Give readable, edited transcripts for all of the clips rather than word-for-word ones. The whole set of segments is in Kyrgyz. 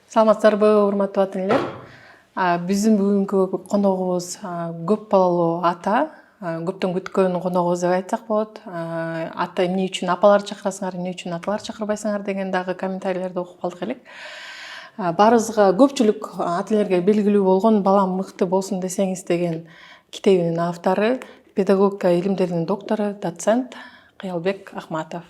Саламатсыздарбы, урматтуу ата энелер. Биздин бүгүнкү коногубуз көп балалуу ата, көптөн күткөн коногубуз деп айтсак болот. Ата эмне үчүн апаларды чакырасыңар, эмне үчүн аталарды чакырбайсыңар деген дагы комментарийлерди окуп калдык элек. Баарыбызга көпчүлүк ата энелерге белгилүү болгон «Балам мыкты болсун десеңиз» деген китебинин автору, педагогика илимдеринин доктору, доцент Кыялбек Акматов.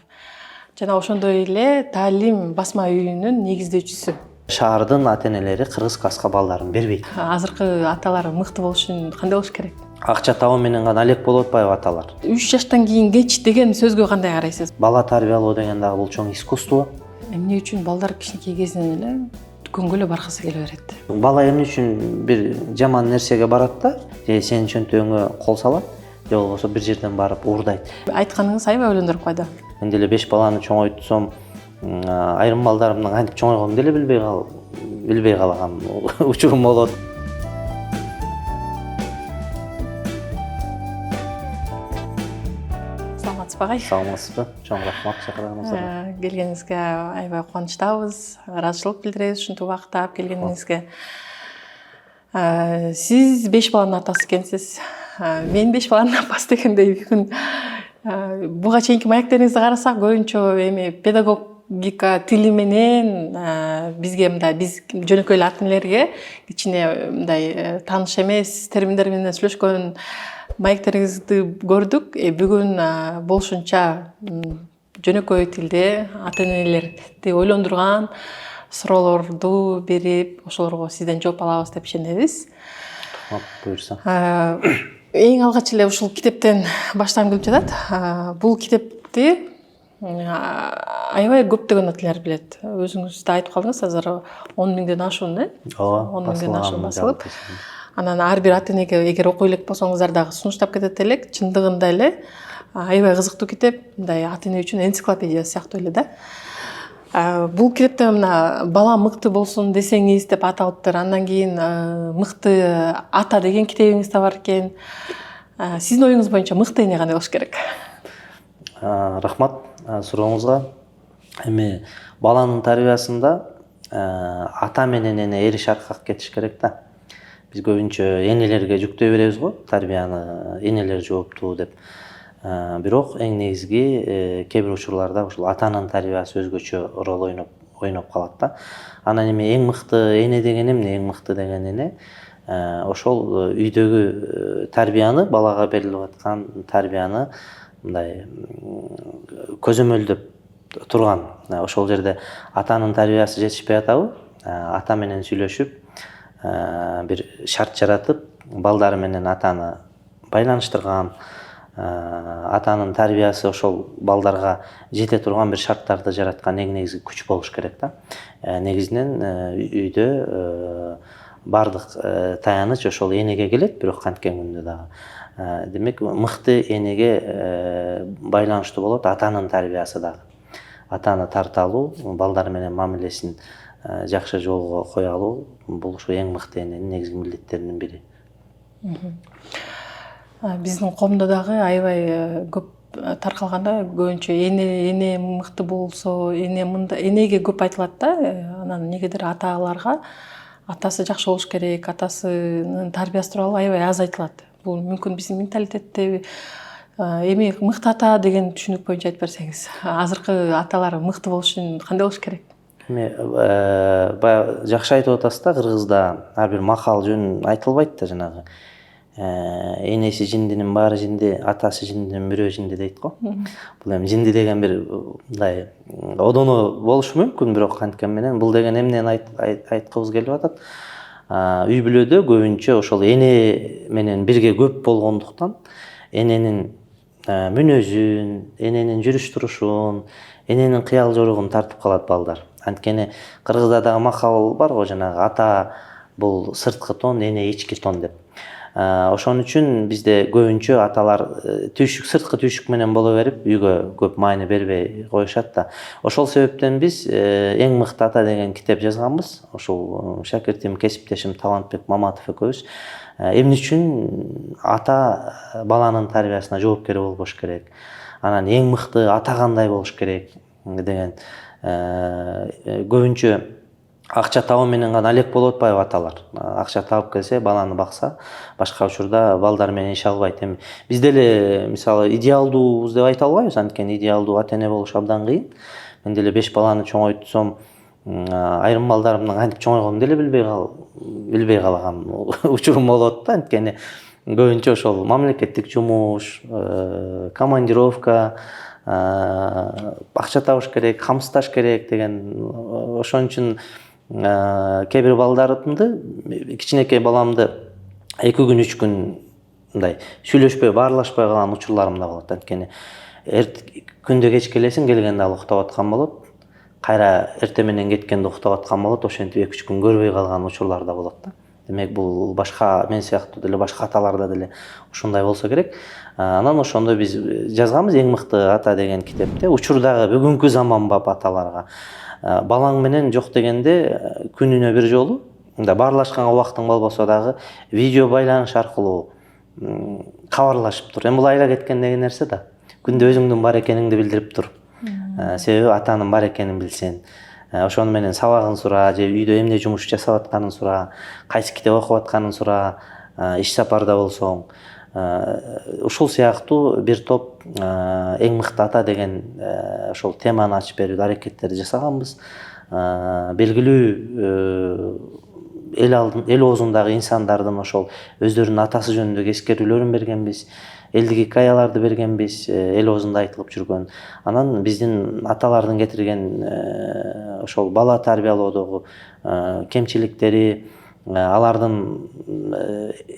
Жана ошондой эле таалим басма үйүнүн негиздөөчүсү. Шаардын ата энелери кыргыз каска балдарын бербейт. Азыркы аталар мыкты болуш үчүн кандай болуш керек? Акча табуу менен гана алек болуп атпайбы аталар? 3 жаштан кийин кеч деген сөзгө кандай карайсыз? Бала тарбиялоо деген дагы бул чоң искусство. Эмне үчүн балдар кичинекей кезинен эле дүкөнгө эле баргысы келе берет? Бала эмне үчүн бир жаман нерсеге барат да, же сенин чөнтөгүңө кол салат, же болбосо бир жерден барып уурдайт. Айтканыңыз аябай ойлондуруп койду. Мен деле 5 баланы чоңойтсом, айрым балдарымдын кантип чоңойгонун деле билбей калган учурум болот. Саламатсызбы? Саламатсызбы? Чоң рахмат чакырганыңызга. Келгениңизге аябай кубанычтабыз, ыраазычылык билдиребиз ушинтип убакытта алып келгениңизге. Сиз 5 баланын атасы экенсиз. Мен 5 баланын апасы дегендей бүгүн буга чейинки маектериңизди карасак, көбүнчө эми педагогика тили менен бизге мындай биз жөнөкөй эле ата энелерге кичине мындай тааныш эмес терминдер менен сүйлөшкөн маектериңизди көрдүк. Бүгүн болушунча жөнөкөй тилде ата энелерди ойлондурган суроолорду берип, ошолорго сизден жооп алабыз деп ишенебиз. Буюрса. Эң алгач эле ушул китептен баштагым келип жатат. Бул китепти аябай көптөгөн ата энелер билет. Өзүңүз да айтып калдыңыз, азыр 10 миңден ашуун, 10 миңден ашуун басылып. Анан ар бир ата энеге эгер окуй элек болсоңуздар дагы сунуштап кетет элек. Чындыгында эле аябай кызыктуу китеп, мындай ата эне үчүн энциклопедия сыяктуу эле да. Бул китепте мына «Бала мыкты болсун десеңиз» деп аталыптыр. Андан кийин «Мыкты ата» деген китебиңиз да бар экен. Сиздин оюңуз боюнча мыкты эне кандай болуш керек? Рахмат сурооңузга. Эми баланын тарбиясында ата менен эне эри шаркак кетиш керек да. Биз көбүнчө энелерге жүктөй беребиз го, тарбияны энелер жооптуу деп. Бирок эң негизги кээ бир учурларда ушул атанын тарбиясы өзгөчө роль ойноп калат да. Анан эми эң мыкты эне деген эмне? Эң мыкты деген эне ошол үйдөгү тарбияны, балага берилип аткан тарбияны мындай көзөмөлдөп турган. Ошол жерде атанын тарбиясы жетишпей атабы? Ата менен сүйлөшүп, бир шарт жаратып, балдары менен атаны байланыштырган, атанын тарбиясы ошол балдарга жете турган бир шарттарды жараткан эң негизги күч болуш керек да. Негизинен үйдө бардык таяныч ошол энеге келет, бирок канткен күндө дагы. Демек, мыкты энеге байланыштуу болот атанын тарбиясы дагы. Атаны тарта алуу, балдар менен мамилесин жакшы жолго кое алуу, бул ушу эң мыкты эненин негизги милдеттеринин бири. Биздин коомдо дагы аябай көп таркалганда көбүнчө эне мыкты болсо, энеге көп айтылат да. Анан эмнегедир аталарга атасы жакшы болуш керек, атасынын тарбиясы тууралуу аябай аз айтылат. Бул мүмкүн биздин менталитеттеби? Эми мыкты ата деген түшүнүк боюнча айтып берсеңиз. Азыркы аталар мыкты болуш үчүн кандай болуш керек? Эми баягы жакшы айтып атасыз да, кыргызда ар бир макал жөн айтылбайт да, жанагы энеси жиндинин баары жинди, атасы жиндинин бирөө жинди дейт го. Бул эми жинди деген бир мындай одоно болушу мүмкүн, бирок канткен менен бул деген эмнени айткыбыз келип атат? Үй бүлөдө көбүнчө ошол эне менен бирге көп болгондуктан эненин мүнөзүн, эненин жүрүш турушун, эненин кыял жоругун тартып калат балдар. Анткени кыргызда дагы макал бар го, жанагы ата бул сырткы тон, эне ички тон деп. Ошон үчүн бизде көбүнчө аталар сырткы түйшүк менен боло берип, үйгө көп маани бербей коюшат да. Ошол себептен биз эң мыкты ата деген китеп жазганбыз. Ошол шакиртим, кесиптешим Талантбек Маматов экөөбүз эмне үчүн ата баланын тарбиясына жоопкер болбош керек, анан эң мыкты ата кандай болуш керек деген көбүнчө акча табуу менен гана алек болуп атпайбы аталар. Акча табып келсе, баланы бакса, башка учурда балдар менен иш албайт. Эми биз деле мисалы идеалдуубуз деп айта албайбыз, анткени идеалдуу ата эне болуш абдан кыйын. Мен деле 5 баланы чоңойтсом, айрым балдарымдын кантип чоңойгонун деле билбей калган учурум болот да, анткени көбүнчө ошол мамлекеттик жумуш, командировка, акча табыш керек, камсыздаш керек деген. Ошон үчүн кээ бир балдарымды, кичинекей баламды 2 күн 3 күн мындай сүйлөшпөй, баарлашпай калган учурларым да болот. Анткени күндө кеч келесиң, келгенде ал уктап аткан болот. Кайра эртең менен кеткенде уктап аткан болот. Ошентип 2-3 күн көрбөй калган учурлар да болот да. Демек бул башка мен сыяктуу деле башка аталарда деле ушундай болсо керек. Анан ошондо биз жазганбыз Эң мыкты ата деген китепте. Учурдагы бүгүнкү заманбап аталарга балаң менен жок дегенде күнүнө бир жолу, мындай баарлашканга убактың болбосо дагы видео байланыш аркылуу кабарлашып тур. Эми бул айла кеткен деген нерсе да. Күндө өзүңдүн бар экениңди билдирип тур. Себеби атанын бар экенин билсен. Ошону менен сабагын сура, же үйдө эмне жумуш жасап атканын сура, кайсы китеп окуп атканын сура, иш сапарда болсоң. Ушул сыяктуу бир топ Эң мыкты ата деген ошол теманы ачып берүүгө аракеттерди жасаганбыз. Белгилүү эл оозундагы инсандардын ошол өздөрүнүн атасы жөнүндөгү эскерүүлөрүн бергенбиз. Элдик хикаяларды бергенбиз, эл оозунда айтылып жүргөн. Анан биздин аталардын кетирген ошол бала тарбиялоодогу кемчиликтери, алардын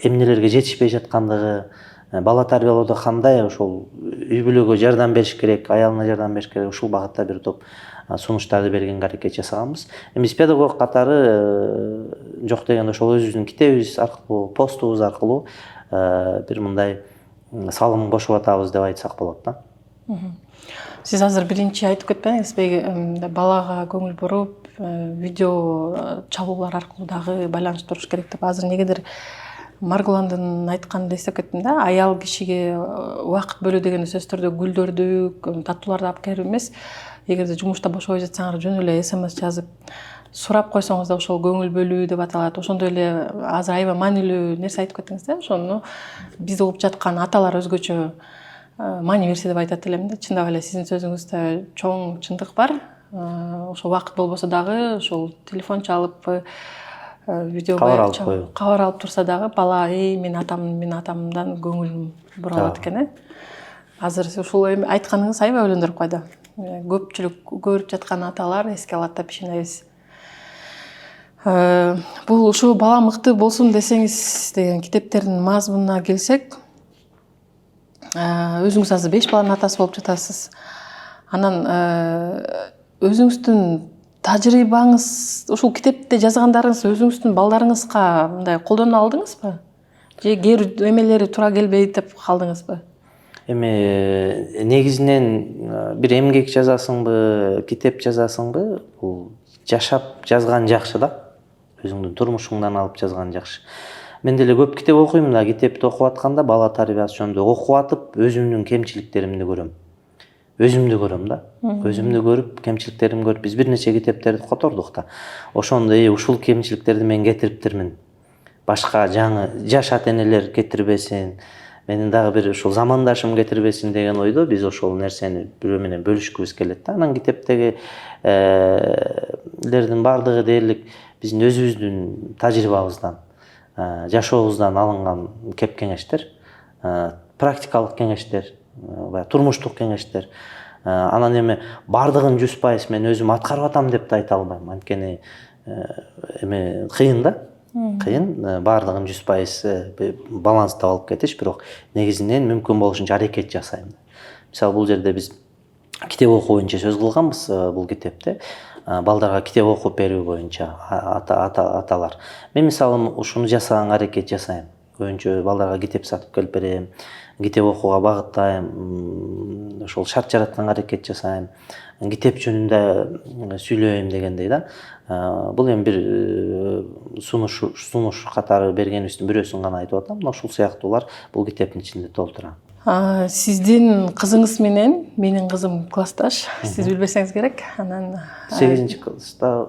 эмнелерге жетишпей жаткандыгы, бала тарбиялоодо кандай ошол үй бүлөгө жардам бериш керек, аялына жардам бериш керек, ушул багытта бир топ сунуштарды бергенге аракет жасаганбыз. Эми биз педагог катары жок дегенде ошол өзүбүздүн китебибиз аркылуу, постубуз аркылуу бир мындай салым кошуп атабыз деп айтсак болот да. Сиз азыр биринчи айтып кетпедиңизби, балага көңүл буруп, видео чалуулар аркылуу дагы байланыштырыш керек деп. Азыр негедир Маргуландын айтканын эстеп кеттим да. Аял кишиге убакыт бөлүү деген сөзсүз түрдө гүлдөрдү, таттууларды алып келип эмес. Эгерде жумушта бошобой жатсаңар, жөн эле СМС жазып сурап койсоңуз да ошол көңүл бөлүү деп аталат. Ошондой эле азыр аябай маанилүү нерсе айтып кеттиңиз да. Ошону бизде угуп жаткан аталар өзгөчө маани берсе деп айтат элем да. Чындап эле сиздин сөзүңүздө чоң чындык бар. Ошол убакыт болбосо дагы ошол телефон чалып, видео кабар алып турса дагы бала мен атамдан көңүлүм буралат экен. Азыр ушул айтканыңыз аябай ойлондуруп койду. Көпчүлүк көрүп жаткан аталар эске алат деп ишенебиз. Бул ушу бала мыкты болсун десеңиз деген китептердин мазмунуна келсек, өзүңүз азыр 5 баланын атасы болуп жатасыз. Анан өзүңүздүн тажрыйбаңыз, ушул китепте жазгандарыңыз өзүңүздүн балдарыңызга мындай колдоно алдыңызбы? Же кээ бир эмелери туура келбейт деп калдыңызбы? Эми негизинен бир эмгек жазасыңбы, китеп жазасыңбы, бул жашап жазган жакшы да. Өзүңдүн турмушуңдан алып жазган жакшы. Мен деле көп китеп окуйм да, китепти окуп атканда бала тарбиясы жөнүндө окуп атып, өзүмдүн кемчиликтеримди көрөм. Өзүмдү көрөм да. Өзүмдү көрүп, кемчиликтеримди көрүп, биз бир нече китептерди котордук да. Ошондо ушул кемчиликтерди мен кетириптирмин. Башка жаңы жаш ата энелер кетирбесин, менин дагы бир ушул замандашым кетирбесин деген ойдо биз ошол нерсени бирөө менен бөлүшкүбүз келет да. Анан китептеги лердин баардыгы дээрлик биздин өзүбүздүн тажрыйбабыздан, жашообуздан алынган кеп кеңештер, практикалык кеңештер, турмуштук кеңештер. Анан эми баардыгын 100% мен өзүм аткарып атам деп да айта албайм. Анткени эми кыйын да. Кыйын, баардыгын 100% баланстап алып кетиш, бирок негизинен мүмкүн болушунча аракет жасайм. Мисалы бул жерде биз китеп окуу боюнча сөз кылганбыз бул китепте. Балдарга китеп окуп берүү боюнча аталар. Мен мисалы ушуну жасаганга аракет жасайм. Көбүнчө балдарга китеп сатып келип берем, китеп окууга багыттайм, ошол шарт жаратканга аракет жасайм. Китеп жөнүндө сүйлөйм дегендей да. Бул эми бир сунуш катары бергенибиздин бирөөсүн гана айтып атам. Ушул сыяктуулар бул китептин ичинде толтура. Сиздин кызыңыз менен менин кызым классташ. Сиз билбесеңиз керек. Анан 8-класста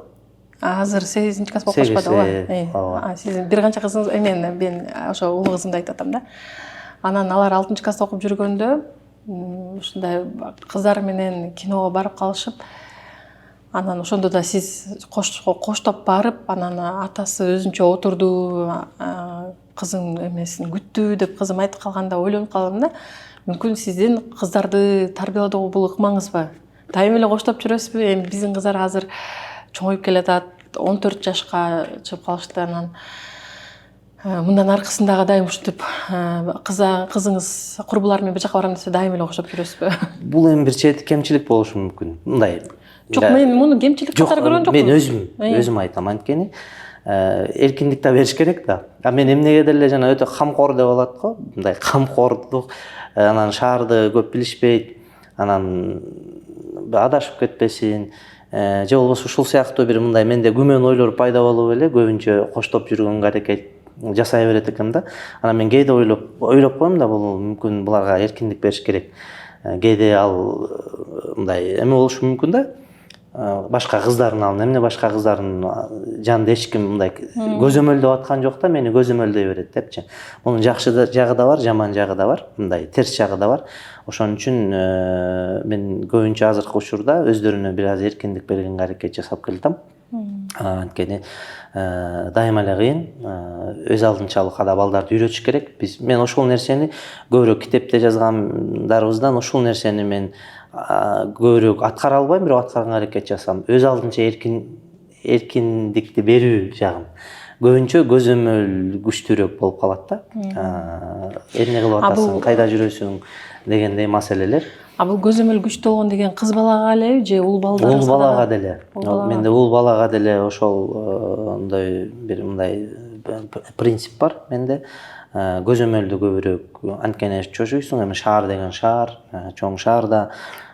азыр 8-чи класс болуп калышпады ооба. Сиздин бир канча кызыңыз мен ошо улуу кызымды айтып атам да. Анан алар 6-чы класста окуп жүргөндө ушундай кыздар менен киного барып калышып, анан ошондо да сиз коштоп барып, анан атасы өзүнчө отурду, кызың эмесин күттү деп кызым айтып калганда ойлонуп калдым да. Мүмкүн сиздин кыздарды тарбиялоодогу бул ыкмаңызбы? Дайым эле коштоп жүрөсүзбү? Эми биздин кыздар азыр чоңоюп келатат, 14 жашка чыгып калышты, анан мындан аркысындагы дайым ушинтип кызыңыз курбулар менен бир жака барам десе дайым эле коштоп жүрөсүзбү? Бул эми бир чети кемчилик болушу мүмкүн. Мындай. Жок, мен муну кемчилик катары көргөн жокмун. Мен өзүм айтам, анткени эркиндик да бериш керек да. Мен эмнеге деле жана өтө камкор деп алат го, мындай камкордук, анан шаарды көп билишпейт, анан адашып кетпесин, же болбосо ушул сыяктуу бир мындай менде күмөн ойлор пайда болуп эле көбүнчө коштоп жүргөнгө аракет жасай берет экенмин да. Анан мен кээде ойлоп коем да, бул мүмкүн буларга эркиндик бериш керек. Кээде ал мындай эме болушу мүмкүн да. Башка кыздардын алдында эмне башка кыздардын жанында эч ким мындай көзөмөлдөп аткан жок да, мени көзөмөлдөй берет депчи. Мунун жакшы жагы да бар, жаман жагы да бар, мындай терс жагы да бар. Ошон үчүн мен көбүнчө азыркы учурда өздөрүнө бир аз эркиндик бергенге аракет жасап келатам. Анткени дайыма эле кыйын, өз алдынчалыкка балдарды үйрөтүш керек. Мен ошол нерсени көбүрөөк китепте жазгандарыбыздан ушул нерсени мен көбүрөөк аткара албайм, бирок аткарганга аракет жасам. Өз алдынча эркиндикти берүү жагын. Көбүнчө көзөмөл күчтүүрөөк болуп калат да. Эмне кылып атасың, кайда жүрөсүң дегендей маселелер. Бул көзөмөл күчтүү болгон деген кыз балага элеби же уул балдарга? Уул балага деле. Менде уул балага деле ошол бир мындай принцип бар менде. Көзөмөлдү көбүрөөк, анткени чочуйсуң, эми шаар деген шаар, чоң шаарда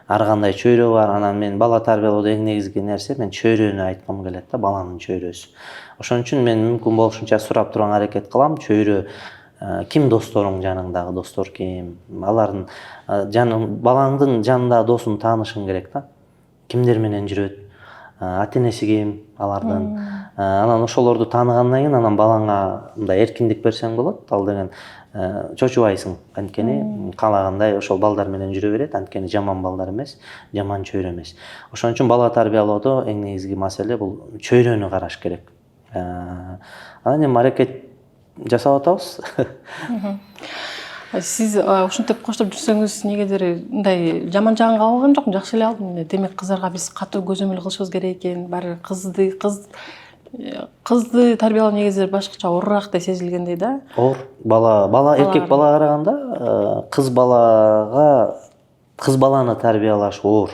ар кандай чөйрө бар. Анан мен бала тарбиялоодо эң негизги нерсе, мен чөйрөнү айткым келет да, баланын чөйрөсү. Ошон үчүн мен мүмкүн болушунча сурап турганга аракет кылам. Чөйрө ким досторуң, жаныңдагы достор ким? Алардын балаңдын жанындагы досун таанышың керек да. Кимдер менен жүрөт? Ата-энеси ким алардын? Анан ошолорду тааныгандан кийин анан балаңа мындай эркиндик берсең болот. Ал деген чочубайсың, анткени каалагандай ошол балдар менен жүрө берет, анткени жаман балдар эмес, жаман чөйрө эмес. Ошон үчүн бала тарбиялоодо эң негизги маселе бул чөйрөнү караш керек. Анан эми аракет жасап атабыз. Сиз ушинтип коштоп жүрсөңүз, негедир мындай жаман жагын кабылган жокмун, жакшы эле алдым. Демек кыздарга биз катуу көзөмөл кылышыбыз керек экен. Баары кызды тарбиялоо негизи башкача оорураак да сезилгендей да. Оор. Бала эркек балага караганда кыз баланы тарбиялаш оор.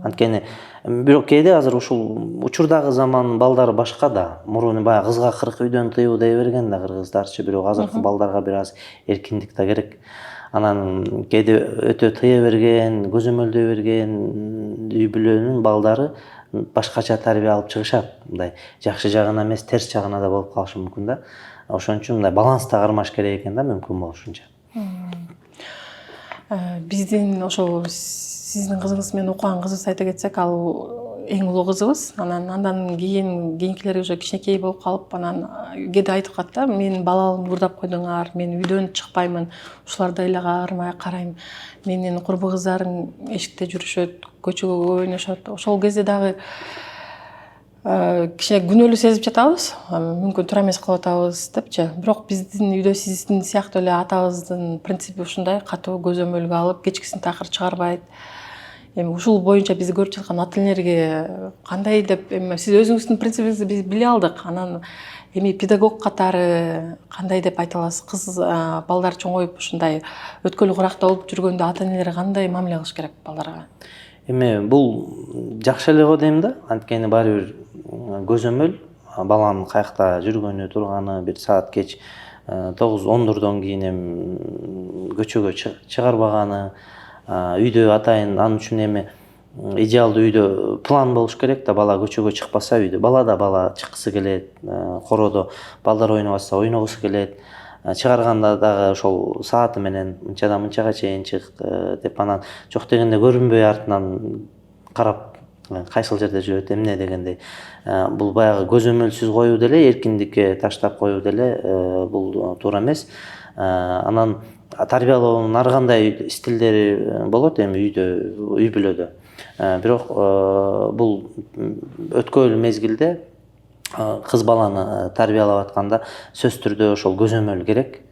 Анткени бирок кээде азыр ушул учурдагы замандын балдары башка да. Мурун баягы кызга 40 үйдөн тыюу дей берген да кыргыздарчы, бирок азыркы балдарга бир аз эркиндик да керек. Анан кээде өтө тыя берген, көзөмөлдөй берген үй бүлөнүн балдары башкача тарбия алып чыгышат. Мындай жакшы жагына эмес, терс жагына да болуп калышы мүмкүн да. Ошон үчүн мындай баланста кармаш керек экен да, мүмкүн болушунча. Биздин ошол сиздин кызыңыз менен окуган кызыбыз айта кетсек, ал эң улуу кызыбыз. Андан кийинкилери уже кичинекей болуп калып, анан кээде айтып калат да, мен балалыгымды уурдап койдуңар, мен үйдөн чыкпаймын, ушуларды эле карайм. Менин курбу кыздарым эшикте жүрүшөт, көчөгө ойношот. Ошол кезде дагы кичине күнөөлүү сезип жатабыз. Мүмкүн туура эмес кылып атабыз депчи. Бирок биздин үйдө сиздин сыяктуу эле атабыздын принципи ушундай, катуу көзөмөлгө алып, кечкисин такыр чыгарбайт. Эми ушул боюнча бизди көрүп жаткан ата-энелерге кандай деп, эми сиз өзүңүздүн принцибиңизди биз биле алдык. Анан эми педагог катары кандай деп айта аласыз? Кыз балдар чоңоюп ушундай өткөлү куракта болуп жүргөндө ата-энелер кандай мамиле кылыш керек балдарга? Эми бул жакшы эле го дейм да. Анткени баары бир көзөмөл баланын каякта жүргөнү, турганы, бир саат кеч 9-10дон кийин эми көчөгө чыгарбаганы, үйдө атайын анын үчүн эми идеалдуу үйдө план болуш керек да. Бала көчөгө чыкпаса үйдө, бала чыккысы келет, короодо балдар ойнобаса ойногусу келет. Чыгарганда дагы ошол сааты менен мынчадан мынчага чейин чык деп, анан жок дегенде көрүнбөй артынан карап кайсыл жерде жүрөт эмне дегендей. Бул баягы көзөмөлсүз коюу деле, эркиндикке таштап коюу деле бул туура эмес. Анан тарбиялоонун ар кандай стилдери болот эми үй бүлөдө. Бирок бул өткөн мезгилде кыз баланы тарбиялап атканда сөзсүз түрдө ошол көзөмөл керек.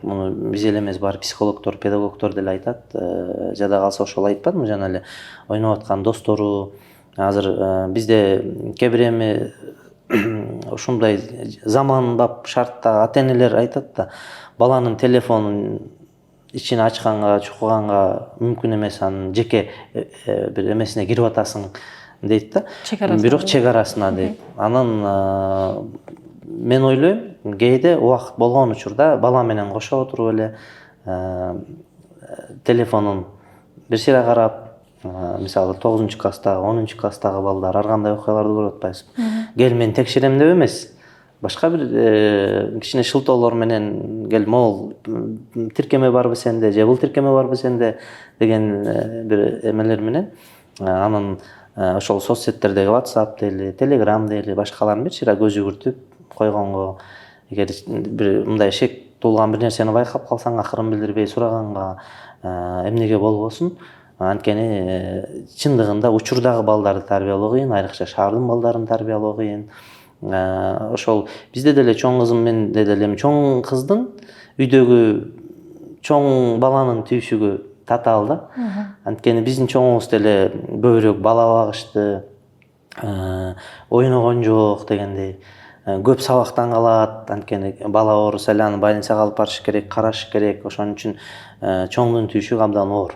Муну биз эле эмес, бар психологдор, педагогдор деле айтат. Жада калса ошол айтпадымбы, жана эле ойноп аткан достору. Азыр бизде кээ бир эми ушундай заманбап шартта ата-энелер айтат да, баланын телефонун ичин ачканга, чукуганга мүмкүн эмес, анын жеке бир эмесине кирип атасың дейт да. Бирок чек арасына дейт. Анан мен ойлойм, кээде убакыт болгон учурда бала менен кошо отуруп эле телефонун бир сыйра карап, мисалы 9-класстагы, 10-класстагы балдар ар кандай окуяларды көрүп атпайсызбы? Кел мен текшерем деп эмес, башка бир кичине шылтоолор менен кел, могул тиркеме барбы сенде, же бул тиркеме барбы сенде деген бир эмелер менен анан ошол соцсеттердеги WhatsApp дейли, Telegram дейли, башкаларын бир сыйра көз жүгүртүп койгонго, эгер бир мындай шек туулган бир нерсени байкап калсаң, акырын билдирбей сураганга эмнеге болбосун. Анткени чындыгында учурдагы балдарды тарбиялоо кыйын, айрыкча шаардын балдарын тарбиялоо кыйын. Ошол бизде деле чоң кызым менде деле чоң кыздын үйдөгү чоң баланын түйшүгү татаал да. Анткени биздин чоңубуз деле көбүрөөк бала багышты, ойногон жок дегендей. Көп сабактан калат, анткени бала ооруса эле аны больницага алып барыш керек, караш керек. Ошон үчүн чоңдун түйшүгү абдан оор.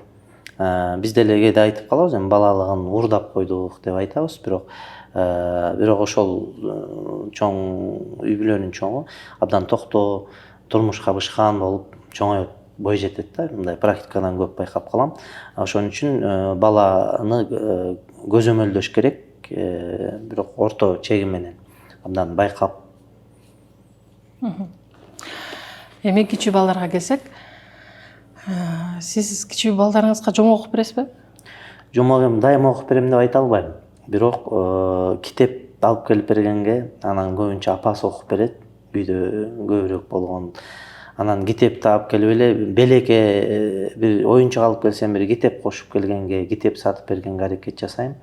Биз деле кээде айтып калабыз, эми балалыгын уурдап койдук деп айтабыз, бирок ошол чоң үй бүлөнүн чоңу абдан токтоо, турмушка бышкан болуп чоңоюп бой жетет да. Мындай практикадан көп байкап калам. Ошон үчүн баланы көзөмөлдөш керек, бирок орто чеги менен абдан байкап. Эми кичүү балдарга келсек, сиз кичүү балдарыңызга жомок окуп бересизби? Жомок эми дайыма окуп берем деп айта албайм. Бирок китеп алып келип бергенге анан көбүнчө апасы окуп берет, үйдө көбүрөөк болгон. Анан китепти алып келип эле белекке бир оюнчук алып келсем, бир китеп кошуп келгенге, китеп сатып бергенге аракет жасайм.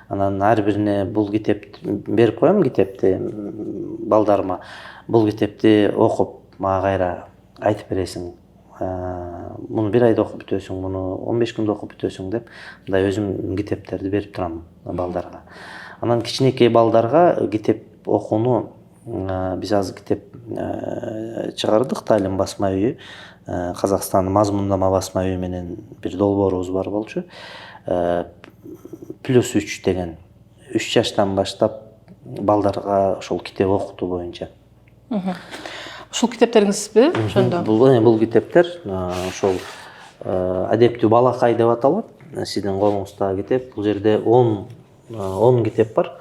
Анан ар бирине бул китепти берип коем, китепти балдарыма. Бул китепти окуп, мага кайра айтып бересиң. Муну бир айда окуп бүтөсүң, муну 15 күндө окуп бүтөсүң деп, мындай өзүм китептерди берип турам балдарга. Анан кичинекей балдарга китеп окууну биз азыр китеп чыгардык, Талим басма үйү, Казакстандын мазмундама басма үйү менен бир долбоорубуз бар болчу. +3 деген 3 жаштан баштап балдарга ошол китеп окутуу боюнча. Ушул китептериңизби ошондо? Бул китептер ошол адептүү балакай деп аталат. Сиздин колуңуздагы китеп. Бул жерде 10 китеп бар.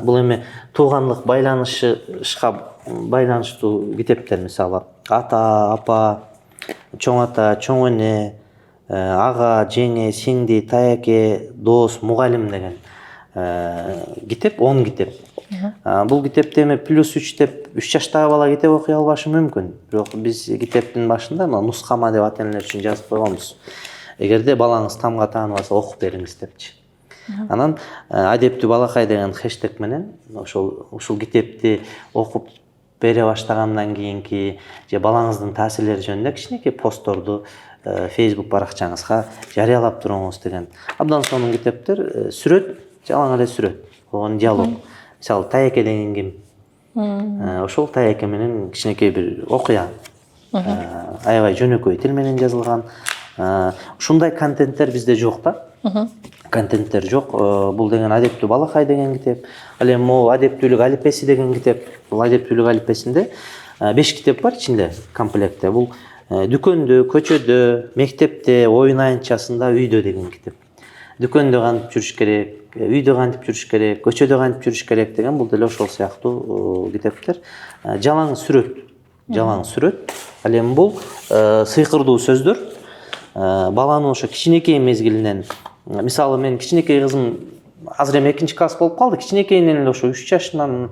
Бул эми туугандык байланышка байланыштуу китептер, мисалы ата, апа, чоң ата, чоң эне, ага, жеңе, сиңди, таяке, дос, мугалим деген китеп, 10 китеп. Бул китепти эми +3 деп 3 жаштагы бала китеп окуй албашы мүмкүн. Бирок биз китептин башында нускама деп ата-энелер үчүн жазып койгонбуз. Эгерде балаңыз тамга тааныбаса окуп бериңиз депчи. Анан адептүү балакай деген хэштег менен ушул китепти окуп бере баштагандан кийинки же балаңыздын таасирлери жөнүндө кичинекей постторду Facebook баракчаңызга жарыялап туруңуз деген. Абдан сонун китептер, сүрөт, жалаң эле сүрөт, болгон диалог. Мисалы Таяке деген ким? Ошол Таяке менен кичинекей бир окуя. Аябай жөнөкөй тил менен жазылган. Ушундай контенттер бизде жок да. Контенттер жок. Бул деген адептүү балакай деген китеп. Ал эми могу адептүүлүк алипеси деген китеп. Бул адептүүлүк алипесинде 5 китеп бар ичинде, комплектте. Бул дүкөндө, көчөдө, мектепте, оюн аянтчасында, үйдө деген китеп. Дүкөндө кантип жүрүш керек, үйдө кантип жүрүш керек, көчөдө кантип жүрүш керек деген бул деле ошол сыяктуу китептер. Жалаң сүрөт. Ал эми бул сыйкырдуу сөздөр баланын ошо кичинекей мезгилинен мисалы мен кичинекей кызым азыр эми 2 класс болуп калды. Кичинекейинен эле ошо 3 жашынан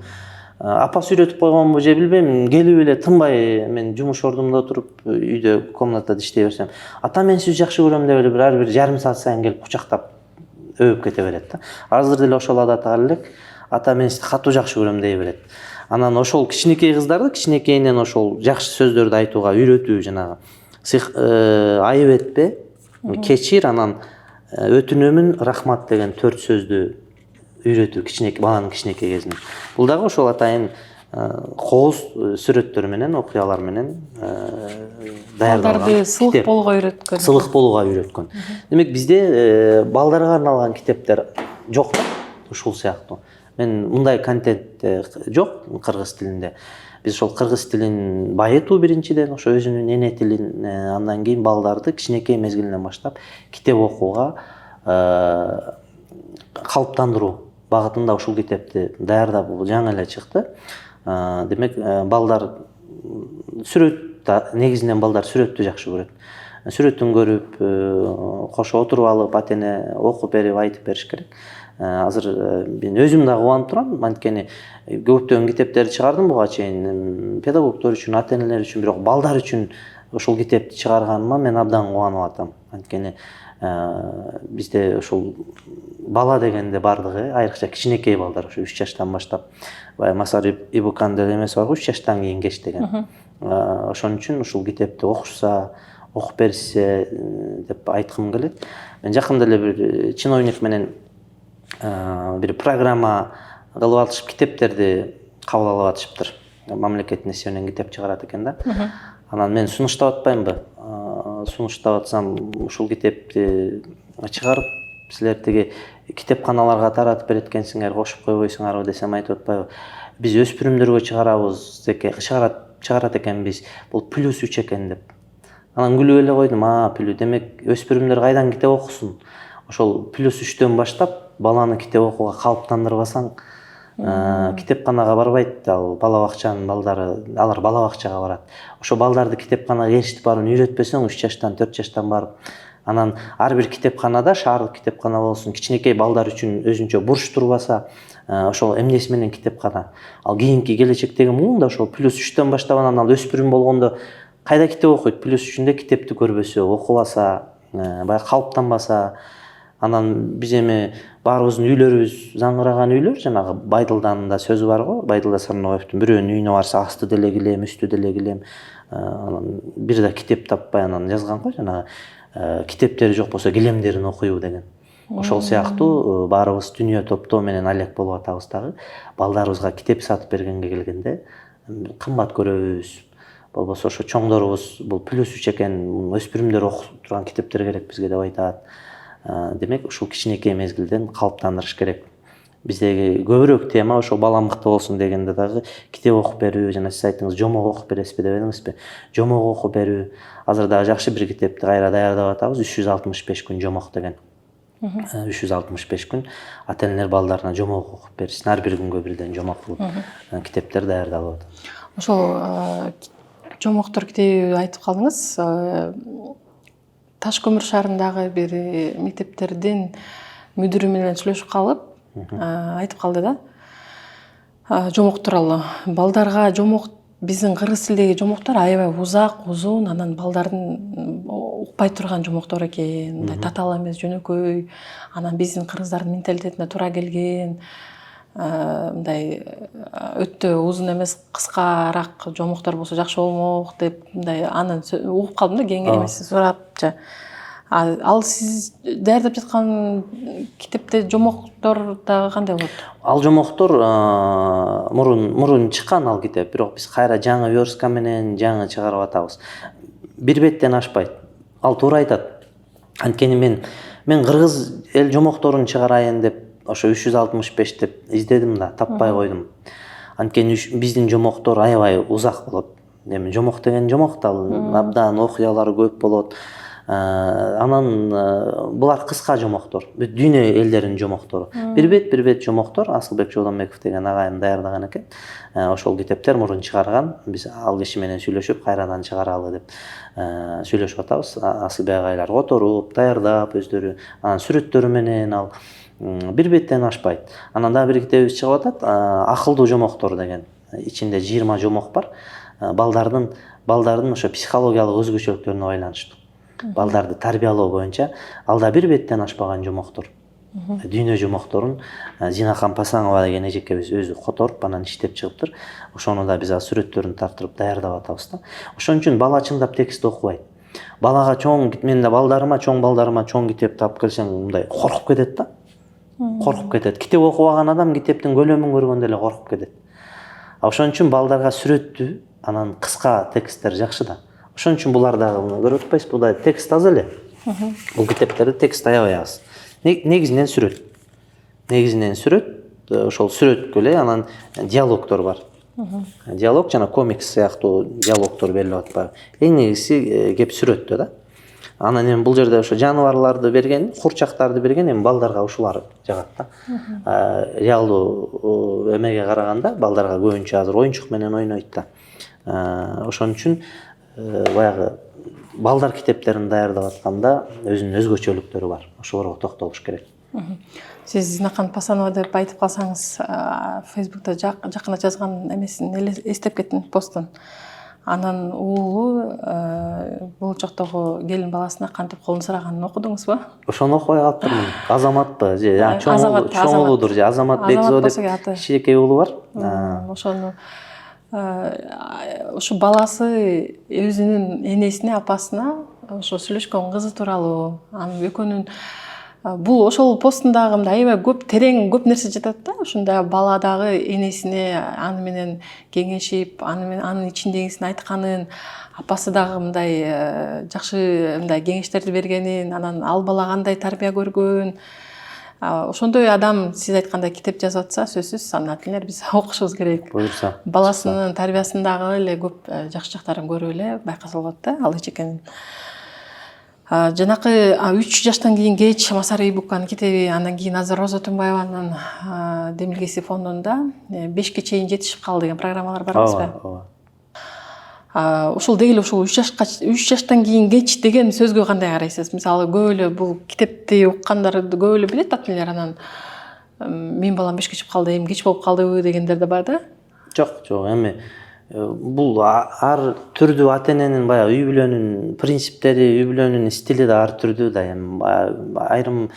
апасы үйрөтүп койгонбу же билбейм, келип эле тынбай мен жумуш ордумда отуруп үйдө комнатада иштей берсем, ата мен сизди жакшы көрөм деп эле ар бир жарым саат сайын келип кучактап өбүп кете берет да. Азыр деле ошол адаты калып элек, ата мен сизди катуу жакшы көрөм дей берет. Анан ошол кичинекей кыздарды кичинекейинен ошол жакшы сөздөрдү айтууга үйрөтүү, жанагы айып этпе, кечир, анан өтүнөмүн, рахмат деген 4 сөздү үйрөтүү кичинекей баланын кичинекей кезинде. Бул дагы ошол атайын кооз сүрөттөр менен, окуялар менен даярдалган. Балдарды сылык болууга үйрөткөн. Сылык болууга үйрөткөн. Демек бизде балдарга арналган китептер жок да, ушул сыяктуу. Мен мындай контент жок кыргыз тилинде. Биз ошол кыргыз тилин байытуу биринчиден, ошо өзүнүн эне тилин, андан кийин балдарды кичинекей мезгилинен баштап китеп окууга калыптандыруу багытында ушул китепти даярдап жаңы эле чыкты. Демек балдар сүрөт, негизинен балдар сүрөттү жакшы көрөт. Сүрөтүн көрүп, кошо отуруп алып, ата-эне окуп берип, айтып бериш керек. Азыр мен өзүм да кубанып турам, анткени көптөгөн китептерди чыгардым буга чейин, педагогдор үчүн, ата-энелер үчүн, бирок балдар үчүн ушул китепти чыгарганыма мен абдан кубанып атам. Анткени бизде ушул бала дегенде бардыгы, айрыкча кичинекей балдар, ошо 3 жаштан баштап, Масар Ибукан деген эмеси бар го, 3 жаштан кийин кеч деген. Ошон үчүн ушул китепти окушса, окуп берсе деп айткым келет. Мен жакында эле бир чиновник менен бир программа кылып атышып, китептерди кабыл алып атышыптыр. Мамлекет несиөнен китеп чыгарат экен да. Анан мен сунуштап атпаймынбы? Сунуштап атсам, ушул китепти чыгарып, силер тиги китепканаларга таратып берет экенсиңер, кошуп койбойсуңарбы десем, айтып атпайбы? Биз өспүрүмдөргө чыгарат экенбиз. Бул +3 экен деп. Анан күлүп эле койдум. Демек өспүрүмдөр кайдан китеп окусун? Ошол +3төн баштап баланы китеп окууга калыптандырбасаң, китепканага барбайт. Ал бала бакчанын балдары, алар бала бакчага барат. Ошо балдарды китепканага келиштип барууну үйрөтпөсөң, 3 жаштан, 4 жаштан барып, анан ар бир китепканада, шаардык китепкана болсун, кичинекей балдар үчүн өзүнчө бурч турбаса, ошол эмнеси менен китепкана. Ал кийинки келечектеги муун да ошол +3төн баштап, анан ал өспүрүм болгондо кайда китеп окуйт? +3-үндө китепти көрбөсө, окубаса, баягы калыптанбаса, анан биз эми баарыбыздын үйлөрүбүз заңгыраган үйлөр, жанагы Байдылданын да сөзү бар го, Байдылда Сарноговдун, бирөөнүн үйүнө барса асты деле килем, үстү деле килем, анан бир да китеп таппай анан жазган го, жанагы китептери жок болсо килемдерин окуйбу деген. Ошол сыяктуу баарыбыз дүйнө топтоо менен алек болуп атабыз дагы. Балдарыбызга китеп сатып бергенге келгенде кымбат көрөбүз. Болбосо ошо чоңдорубуз бул +3 экен, өспүрүмдөр окуп турган китептер керек бизге деп айтат. Демек ушул кичинекей мезгилден калыптандырыш керек. Биздеги көбүрөөк тема ошо бала мыкты болсун дегенде дагы китеп окуп берүү, жана сиз айттыңыз, жомок окуп бересизби деп едиңизби? Жомок окуп берүү. Азыр дагы жакшы бир китепти кайра даярдап атабыз, 365 күн жомок деген. 365 күн ата-энелер балдарына жомок окуп берсин, ар бир күнгө бирден жомок кылып китептер даярдалып атат. Ошол жомоктор китеби айтып калдыңыз. Таш көмүр шаарындагы бир мектептердин мүдүрү менен сүйлөшүп калып, айтып калды да. Жомок тууралуу. Балдарга жомок, биздин кыргыз тилдеги жомоктор аябай узак, узун, анан балдардын укпай турган жомоктор экен. Мындай татаал эмес, жөнөкөй, анан биздин кыргыздардын менталитетине туура келген, мындай өтө узун эмес, кыскараак жомоктор болсо жакшы болмок деп, мындай анын угуп калдым да, кеңешиңизди сурапчы. Ал сиз даярдап жаткан китепте жомоктор дагы кандай болот? Ал жомоктор мурун чыккан ал китеп, бирок биз кайра жаңы верстка менен жаңы чыгарып атабыз. Бир беттен ашпайт. Ал туура айтат. Анткени мен кыргыз эл жомокторун чыгарайын деп ошо 365 деп издедим да, таппай койдум. Анткени биздин жомоктор аябай узак болот. Эми жомок деген жомок да, абдан окуялары көп болот. Анан булар кыска жомоктор, дүйнө элдеринин жомоктору. Бир бет жомоктор Асылбек Жолдонбеков деген агайым даярдаган экен. Ошол китептер мурун чыгарган. Биз ал киши менен сүйлөшүп, кайрадан чыгаралы деп сүйлөшүп атабыз. Асылбек агайлар которуп, даярдап өздөрү, анан сүрөттөрү менен ал бир беттен ашпайт. Анан дагы бир китебибиз чыгып атат, Акылдуу жомоктор деген. Ичинде 20 жомок бар. Балдардын ошо психологиялык өзгөчөлүктөрүнө байланыштуу. Балдарды тарбиялоо боюнча ал да бир беттен ашпаган жомоктор. Дүйнө жомокторун Зинакан Пасаңова деген эжекебиз өзү которуп анан иштеп чыгыптыр. Ошону да биз сүрөттөрүн тартырып даярдап атабыз да. Ошон үчүн бала чындап текст окубайт. Балага мен да чоң балдарыма чоң китеп таап келсең мындай коркуп кетет да. Коркуп кетет. Китеп окубаган адам китептин көлөмүн көргөндө эле коркуп кетет. Ошон үчүн балдарга сүрөттүү, анан кыска тексттер жакшы да. Ошон үчүн булар дагы көрүп атпайсызбы, бул да текст аз эле. Бул китептерде текст аябай аз. Негизинен сүрөт, ошол сүрөткө эле анан диалогдор бар. Диалог жана комикс сыяктуу диалогдор берилип атпайбы. Эң негизги кеп сүрөттө да. Анан эми бул жерде ошо жаныбарларды берген, курчактарды берген, эми балдарга ушулар жагат да. Реалдуу эмеге караганда балдарга көбүнчө азыр оюнчук менен ойнойт да. Ошон үчүн баягы балдар китептерин даярдап атканда өзүнүн өзгөчөлүктөрү бар. Ошолорго токтолуш керек. Сиз Зинакан Пасанова деп айтып калсаңыз, Фейсбукта жакында жазган эмесин эстеп кеттим, постун. Анан уулу болочоктогу келин баласына кантип колун сураганын окудуңузбу? Ошону окубай калыптырмын. Азаматпы же чоң уулудур же Азамат Бекзо деп кичинекей уулу бар. Ошону ушу баласы өзүнүн энесине, апасына ошо сүйлөшкөн кызы тууралуу, анын экөөнүн бул ошол посттундагы мындай аябай көп нерсе жатат да. Ушунда бала дагы энесине аны менен кеңешип, анын ичиндегисин айтканын, апасы дагы мындай жакшы мындай кеңештерди бергенин, анан ал бала кандай тарбия көргөн. Ошондой адам сиз айткандай китеп жазып атса, сөзсүз аны эле биз окушубуз керек. Буюрса. Баласынын тарбиясындагы эле көп жакшы жактарын көрүп эле байкаса болот да, ал эчекенин. Жанакы 3 жаштан кийин Масару Ибуканын китеби, андан кийин азыр Роза Өтөнбаеванын Демилгеси фондунда 5ке чейин жетишип кал деген программалар бар эмеспи? Ушул дегеле ушул 3 жаштан кийин деген сөзгө кандай карайсыз? Мисалы көп эле бул китепти уккандар көп эле билет, ата энелер анан мен балам 5ке чыгып калды, эми кеч болуп калдыбы дегендер да бар да. Жок, эми бул ар түрдүү ата эненин баягы үй бүлөнүн принциптери, үй бүлөнүн стили да ар түрдүү да. Эми айрым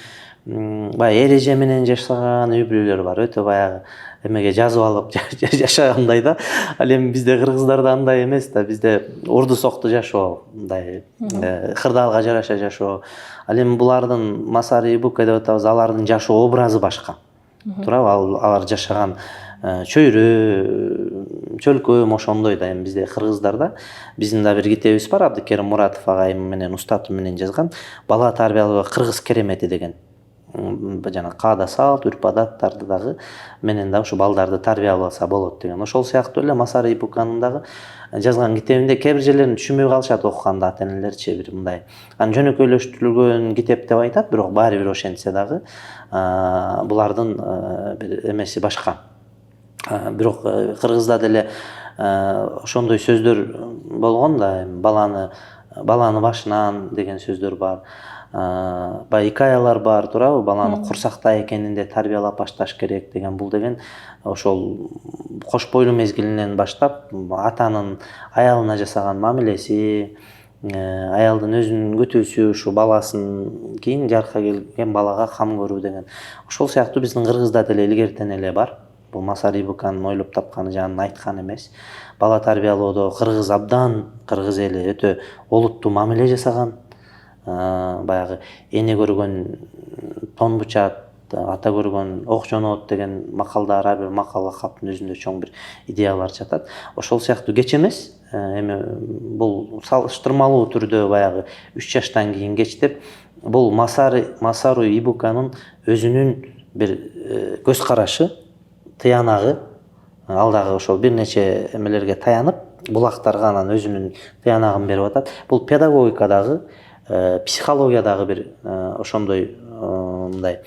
баягы эреже менен жашаган үй бүлөлөр бар. Өтө баягы эмеге жазып алып жашагандай да. Ал эми бизде кыргыздарда андай эмес да. Бизде урду сокту жашоо, мындай кырдаалга жараша жашоо. Ал эми булардын Масару Ибука деп атабыз, алардын жашоо образы башка. Туурабы? Алар жашаган чөйрө, чөлкөм ошондой да. Эми бизде кыргыздарда биздин да бир китебибиз бар, Абдыкерим Муратов агайым менен устатым менен жазган Бала тарбиялоо кыргыз керемети деген. Жана каада салт, үрп адаттарды дагы менен да ушу балдарды тарбияласа болот деген. Ошол сыяктуу эле Масару Ибуканын дагы жазган китебинде кээ бир жерлерин түшүнбөй калышат окуганда ата энелерчи бир мындай. Анан жөнөкөйлөштүрүлгөн китеп деп айтат, бирок баары бир ошентсе дагы булардын бир эмеси башка. Бирок кыргызда деле ошондой сөздөр болгон да, баланы башынан деген сөздөр бар. Баягы икаялар бар, туурабы? Баланы курсакта экенинде тарбиялап башташ керек деген. Бул деген ошол кош бойлуу мезгилинен баштап атанын аялына жасаган мамилеси, аялдын өзүнүн күтүүсү, ушу баласын кийин жарыкка келген балага кам көрүү деген. Ошол сыяктуу биздин кыргызда деле илгертен эле бар. Бул Масару Ибуканын ойлоп тапканы, жанын айтканы эмес. Бала тарбиялоодо кыргыз эли өтө олуттуу мамиле жасаган. Баягы эне көргөн тон бучат, ата көргөн ок жонот деген макалдар, ар бир макал лакаптын өзүндө чоң бир идеялар жатат. Ошол сыяктуу кеч эмес. Эми бул салыштырмалуу түрдө баягы 3 жаштан кийин кеч деп, бул Масару Ибуканын өзүнүн бир көз карашы, тыянагы. Ал дагы ошол бир нече эмелерге таянып, булактарга анан өзүнүн тыянагын берип атат. Бул педагогикадагы психологиядагы бир ошондой мындай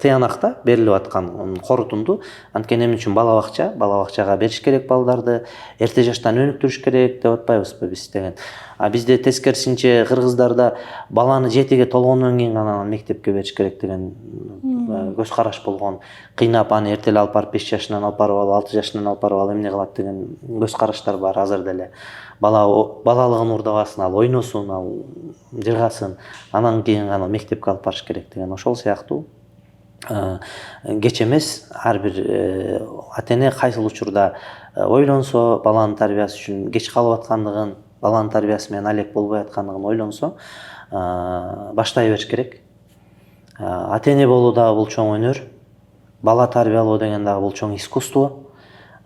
тыянакта берилип аткан корутунду. Анткени эмне үчүн бала бакчага бериш керек балдарды, эрте жаштан өнүктүрүш керек деп атпайбызбы биз деген. А бизде тескерисинче кыргыздарда баланы 7-ге толгондон кийин гана мектепке бериш керек деген көз караш болгон. Кыйнап аны эртеле алып барып 5 жашынан алып барып алып, 6 жашынан алып барып алып эмне кылат деген көз караштар бар азыр деле. Бала балалыгын урдабасын, ал ойносун, ал жыргасын, анан кийин гана мектепке алып барыш керек деген. Ошол сыяктуу кеч эмес ар бир ата-эне кайсыл учурда ойлонсо, баланын тарбиясы үчүн кеч калып аткандыгын, баланын тарбиясы менен алек болбой аткандыгын ойлонсо, баштай бериш керек. Ата-эне болуу дагы бул чоң өнөр, бала тарбиялоо деген дагы бул чоң искусство.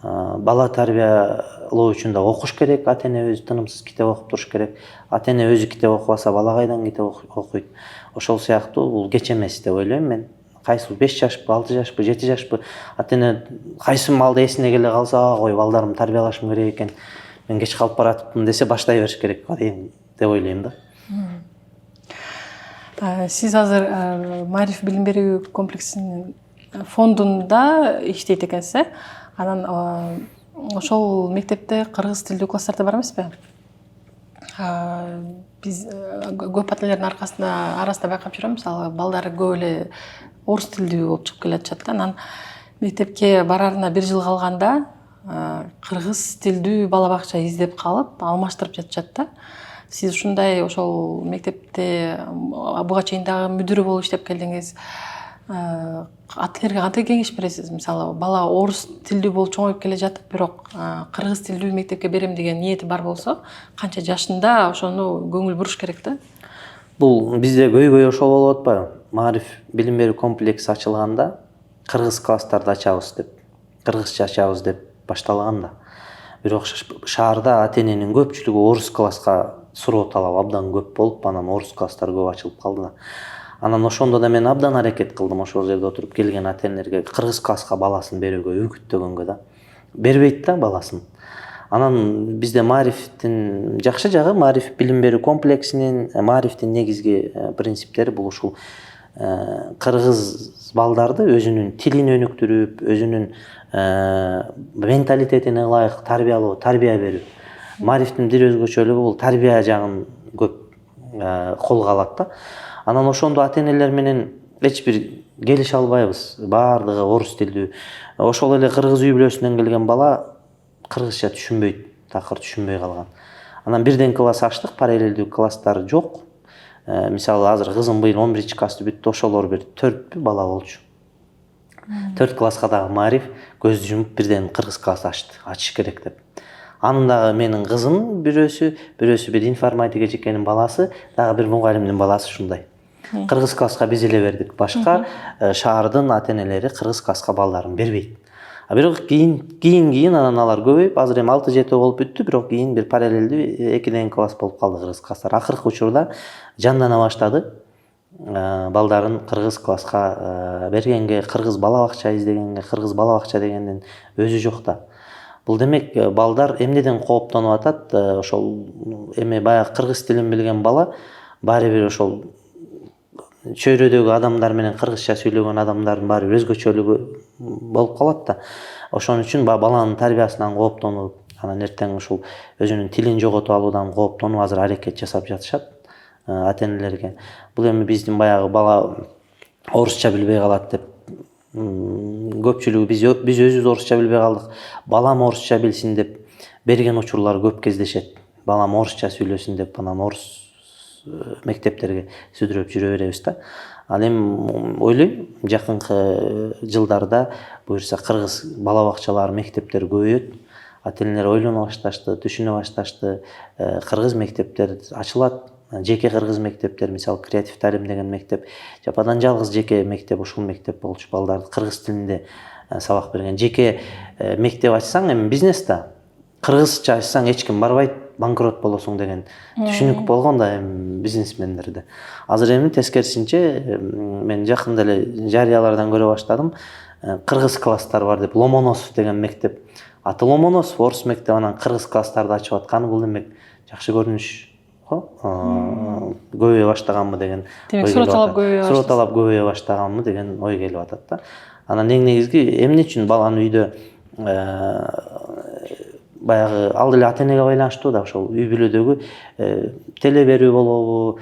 Бала тарбиялоо үчүн да окуш керек, ата-эне өзү тынымсыз китеп окуп туруш керек. Ата-эне өзү китеп окубаса, бала кайдан китеп окуйт? Ошол сыяктуу бул кеч эмес деп ойлойм мен. Кайсыл 5 жашпы, 6 жашпы, 7 жашпы ата-эне кайсы маалда эсине келе калса, ой балдарымды тарбиялашым керек экен, мен кеч калып баратыптым десе, баштай бериш керек деп ойлойм да. Сиз азыр Маариф билим берүү комплексинин фондунда иштейт экенсиз. Анан ошол мектепте кыргыз тилдүү класстарда бар эмеспи? Биз көп ата-энелердин арасында байкап жүрөм, мисалы балдары көп эле орус тилдүү болуп чыгып келе жатышат да. Анан мектепке барарына 1 жыл калганда кыргыз тилдүү бала бакча издеп калып, алмаштырып жатышат да. Сиз ушундай ошол мектепте буга чейин дагы мүдүрү болуп иштеп келдиңиз. Ата-энелерге кандай кеңеш бересиз? Мисалы бала орус тилдүү болуп чоңоюп келе жатып, бирок кыргыз тилдүү мектепке берем деген ниети бар болсо, канча жашында ошону көңүл буруш керек да? Бул бизде көйгөй ошол болуп атпайбы? Маариф билим берүү комплекси ачылганда кыргыз класстарды ачабыз деп, кыргызча ачабыз деп башталган да. Бирок шаарда ата-эненин көпчүлүгү орус класска суроо талап абдан көп болуп, анан орус класстар көп ачылып калды да. Анан ошондо да мен абдан аракет кылдым ошол жерде отуруп келген ата-энелерге кыргыз класска баласын берүүгө, үгүттөгөнгө да. Бербейт да баласын. Анан бизде Маарифтин жакшы жагы, Маариф билим берүү комплексинин, Маарифтин негизги принциптери бул ушул кыргыз балдарды өзүнүн тилин өнүктүрүп, өзүнүн менталитетине ылайык тарбиялоо, тарбия берүү. Маарифтин бир өзгөчөлүгү бул тарбия жагын көп колго алат да. Анан ошондо ата-энелер менен эч бир келише албайбыз. Баардыгы орус тилдүү. Ошол эле кыргыз үй бүлөсүнөн келген бала кыргызча түшүнбөйт, такыр түшүнбөй калган. Анан бирден класс ачтык, параллелдүү класстар жок. Мисалы азыр кызым быйыл 11-классты бүттү, ошолор бир 4 бала болчу. 4 класска дагы Маариф көздү жумуп бирден кыргыз класс ачыш керек деп. Анын дагы менин кызым бирөөсү бир информатика эжекенин баласы, дагы бир мугалимдин баласы ушундай. Кыргыз класска биз эле бердик. Башка шаардын ата-энелери кыргыз класска балдарын бербейт. Бирок кийин анан алар көбөйүп, азыр эми 6-7 болуп бүттү, бирок кийин бир параллелдүү 2 класс болуп калды кыргыз класстар. Акыркы учурда жандана баштады. Балдарын кыргыз класска бергенге, кыргыз бала бакча издегенге, кыргыз бала бакча дегендин өзү жок да. Бул демек балдар эмнеден кооптонуп атат? Ошол эми баягы кыргыз тилин билген бала баары бир ошол чөйрөдөгү адамдар менен кыргызча сүйлөгөн адамдардын баары өзгөчөлүгү болуп калат да. Ошон үчүн баланын тарбиясынан кооптонуп, анан эртең ушул өзүнүн тилин жоготуп алуудан кооптонуп азыр аракет жасап жатышат ата-энелерге. Бул эми биздин баягы бала орусча билбей калат деп көпчүлүгү биз өзүбүз орусча билбей калдык, балам орусча билсин деп берген учурлар көп кездешет. Балам орусча сүйлөсүн деп анан орус мектептерге сүдүрөп жүрө беребиз да. Ал эми ойлойм, жакынкы жылдарда буюрса кыргыз бала бакчалары, мектептер көбөйөт. Ата-энелер ойлоно башташты, түшүнө башташты. Кыргыз мектептер ачылат. Жеке кыргыз мектептер, мисалы Креатив Талим деген мектеп, жападан жалгыз жеке мектеп, ушул мектеп болчу. Балдарды кыргыз тилинде сабак берген. Жеке мектеп ачсаң, эми бизнес да. Кыргызча ачсаң эч ким барбайт, банкрот болосуң деген түшүнүк болгон да эми бизнесмендерде. Азыр эми тескерисинче мен жакында эле жарыялардан көрө баштадым. Кыргыз класстар бар деп, Ломоносов деген мектеп. Аты Ломоносов, орус мектеп, анан кыргыз класстарды ачып атканы бул демек жакшы көрүнүш көбөйө баштаганбы деген демек ой суроо келип талап атат. көбөйө Суроо баштаса. талап көбөйө баштаганбы деген ой келип атат да. Анан эң негизги эмне үчүн баланы үйдө баягы ал деле ата энеге байланыштуу да, ошол үй бүлөдөгү теле берүү болобу,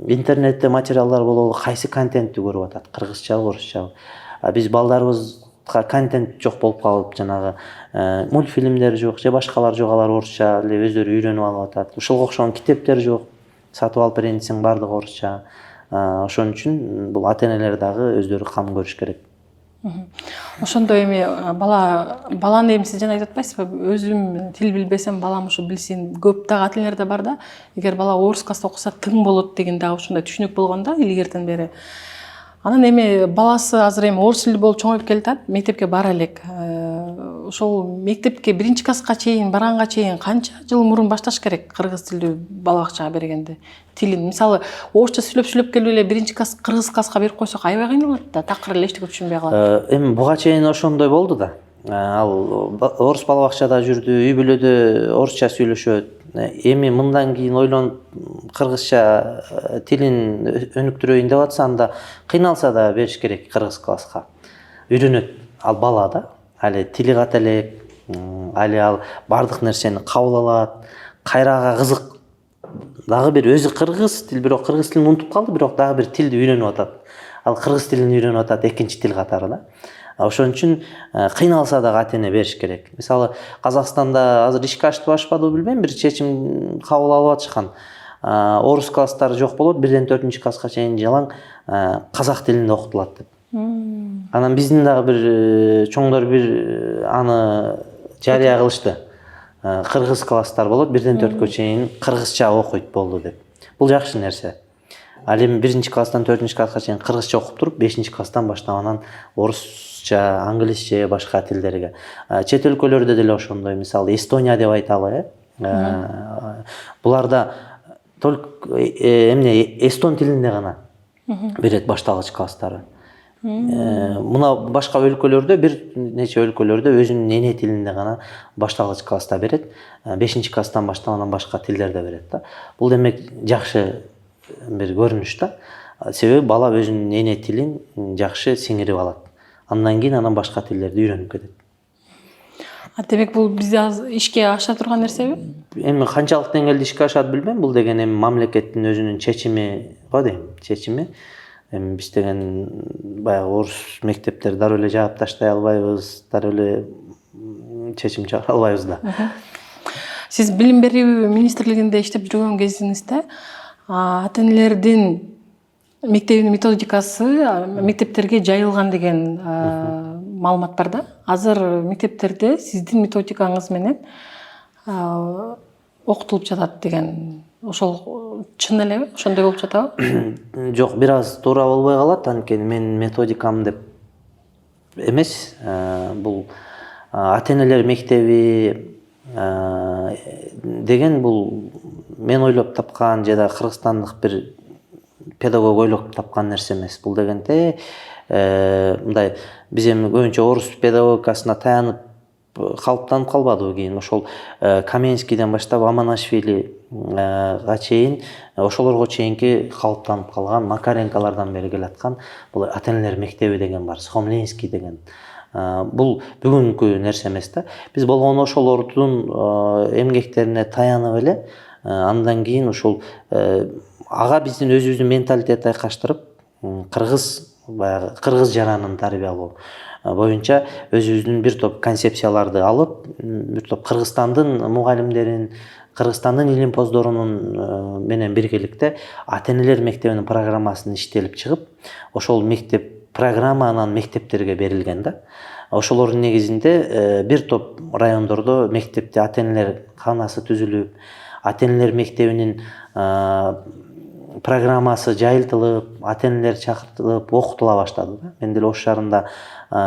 интернетте материалдар болобу, кайсы контентти көрүп атат, кыргызчабы, орусчабы. Биз балдарыбызга контент жок болуп калып, жанагы мультфильмдер жок же башкалар жок, алар орусча эле өздөрү үйрөнүп алып атат. Ошого окшогон китептер жок, сатып алып берейин десең баардыгы орусча. Ошон үчүн бул ата энелер дагы өздөрү кам көрүш керек. Ошондо эми баланы эми сиз жана айтып атпайсызбы, өзүм тил билбесем балам ушу билсин. Көп дагы ата энелер да бар да, эгер бала орус класста окуса тың болот деген дагы ушундай түшүнүк болгон да илгертен бери. Анан эми баласы азыр эми орус тилдүү болуп чоңоюп келатат, мектепке бара элек. Ошол мектепке 1-класска чейин барганга чейин канча жыл мурун башташ керек кыргыз тилдүү бала бакчага бергенде? Тилин мисалы орусча сүйлөп келип эле 1-класс кыргыз класска берип койсок аябай кыйналат да, такыр эле эчтеке түшүнбөй калат. Эми буга чейин ошондой болду да. Ал орус бала бакчада жүрдү, үй бүлөдө орусча сүйлөшөт. Эми мындан кийин ойлонуп кыргызча тилин өнүктүрөйүн деп атса, анда кыйналса да бериш керек кыргыз класска. Үйрөнөт ал бала да. Али тили ката элек, али ал бардык нерсени кабыл алат, кайрага кызык. Дагы бир өзү кыргыз тил, бирок кыргыз тилин унутуп калды, бирок дагы бир тилди үйрөнүп атат. Ал кыргыз тилин үйрөнүп атат экинчи тил катары да. Ошон үчүн кыйналса дагы ата эне бериш керек. Мисалы Казакстанда азыр ишке ашты ашпадыбы билбейм, бир чечим кабыл алып атышкан. Орус класстары жок болот, 1-4-класска чейин жалаң казак тилинде окутулат деп. Анан биздин дагы бир чоңдор бир аны жарыя кылышты. Кыргыз класстар болот, 1-4-кө чейин кыргызча окуйт болду деп. Бул жакшы нерсе. Ал эми 1-класстан 4-класска чейин кыргызча окуп туруп, 5-класстан баштап анан орусча, англисче, башка тилдерге. Чет өлкөлөрдө деле ошондой, мисалы Эстония деп айталы, буларда только эмне эстон тилинде гана берет башталгыч класстары. Мына башка өлкөлөрдө, бир нече өлкөлөрдө өзүнүн эне тилинде гана башталгыч класста берет. 5-класстан баштап анан башка тилдерде берет да. Бул демек жакшы бир көрүнүш да. Себеби бала өзүнүн эне тилин жакшы сиңирип алат. Андан кийин анан башка тилдерди үйрөнүп кетет. Демек бул бизде азыр ишке аша турган нерсеби? Эми канчалык деңгээлде ишке ашат билбейм. Бул деген эми мамлекеттин өзүнүн чечими го дейм, чечими. Эми биз деген баягы орус мектептери дароо эле жаап таштай албайбыз, дароо эле чечим чыгара албайбыз да. Сиз билим берүү министрлигинде иштеп жүргөн кезиңизде ата энелердин мектебинин методикасы мектептерге жайылган деген маалымат бар да. Азыр мектептерде сиздин методикаңыз менен окутулуп жатат деген, ошол чын элеби? Ошондой болуп жатабы? Жок, бир аз туура болбой калат, анткени менин методикам деп эмес. Бул ата энелер мектеби деген бул мен ойлоп тапкан же да кыргызстандык бир педагог ойлоп тапкан нерсе эмес. Бул дегенде мындай биз эми көбүнчө орус педагогикасына таянып калыптанып калбадыбы кийин. Ошол Каменскийден баштап Аманашвилига чейин ошолорго чейинки калыптанып калган Макаренколордон бери келаткан бул ата энелер мектеби деген бар, Схомлинский деген. Бул бүгүнкү нерсе эмес да. Биз болгону ошолордун эмгектерине таянып эле андан кийин ошол ага биздин өзүбүздүн менталитетти айкаштырып, баягы кыргыз жаранын тарбиялоо боюнча өзүбүздүн бир топ концепцияларды алып, бир топ Кыргызстандын мугалимдерин, Кыргызстандын илимпоздорунун менен биргеликте ата энелер мектебинин программасын иштелип чыгып, ошол мектеп программа анан мектептерге берилген да. Ошолордун негизинде бир топ райондордо мектепте ата энелер каанасы түзүлүп, ата энелер мектебинин программасы жайылтылып, ата энелер чакыртылып, окутула баштады да. Мен деле Ош шаарында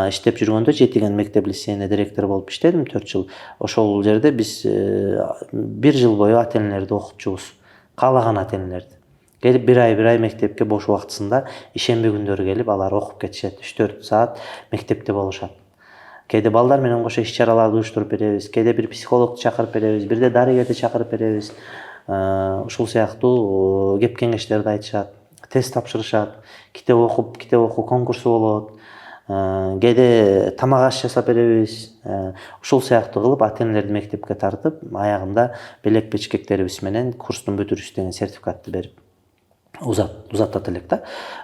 иштеп жүргөндө Жетиген мектеп лицейинде директор болуп иштедим 4 жыл. Ошол жерде биз 1 жыл бою ата энелерди окутчубуз. Каалаган ата энелерди. Келип бир ай мектепке бош убактысында ишемби күндөрү келип алар окуп кетишет. 3-4 саат мектепте болушат. Кээде балдар менен кошо иш чараларды уюштуруп беребиз, кээде бир психологду чакырып беребиз, бирде дарыгерди чакырып беребиз. ушул сыяктуу кеп кеңештерди айтышат, тест тапшырышат, китеп окуу конкурсу болот. Кээде тамак аш жасап беребиз. Ушул сыяктуу кылып ата-энелерди мектепке тартып, аягында белек бечкектерибиз менен курстун бүтүрүш деген сертификатты берип узатат элек да.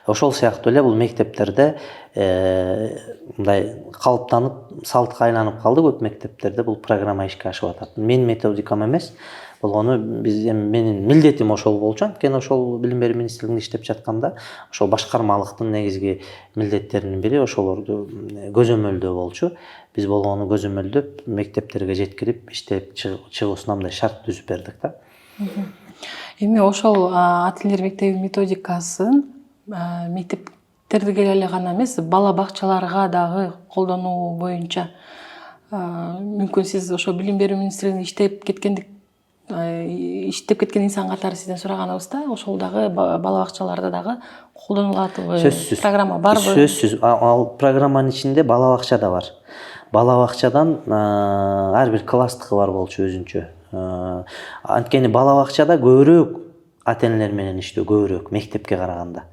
Ошол сыяктуу эле бул мектептерде мындай калыптанып, салтка айланып калды. Көп мектептерде бул программа ишке ашып атат. Менин методикам эмес. Болгону менин милдетим ошол болчу. Анткени ошол билим берүү министрлигинде иштеп жатканда ошол башкармалыктын негизги милдеттеринин бири ошолорду көзөмөлдөө болчу. Биз болгону көзөмөлдөп, мектептерге жеткирип, иштеп чыгуусуна мындай шарт түзүп бердик да. Эми ошол ата-энелер мектебинин методикасын мектептерге эле гана эмес, бала бакчаларга дагы колдонуу боюнча мүмкүн сиз ошо билим берүү министрлигинде иштеп кеткен инсан катары сизден сураганыбызда, ошол дагы бала бакчаларда дагы колдонулатыбы? Сөзсүз. Программа барбы? Сөзсүз. Ал программанын ичинде бала бакча да бар. Бала бакчадан ар бир класстыкы бар болчу өзүнчө. Анткени бала бакчада көбүрөөк ата-энелер менен иштөө көбүрөөк мектепке караганда.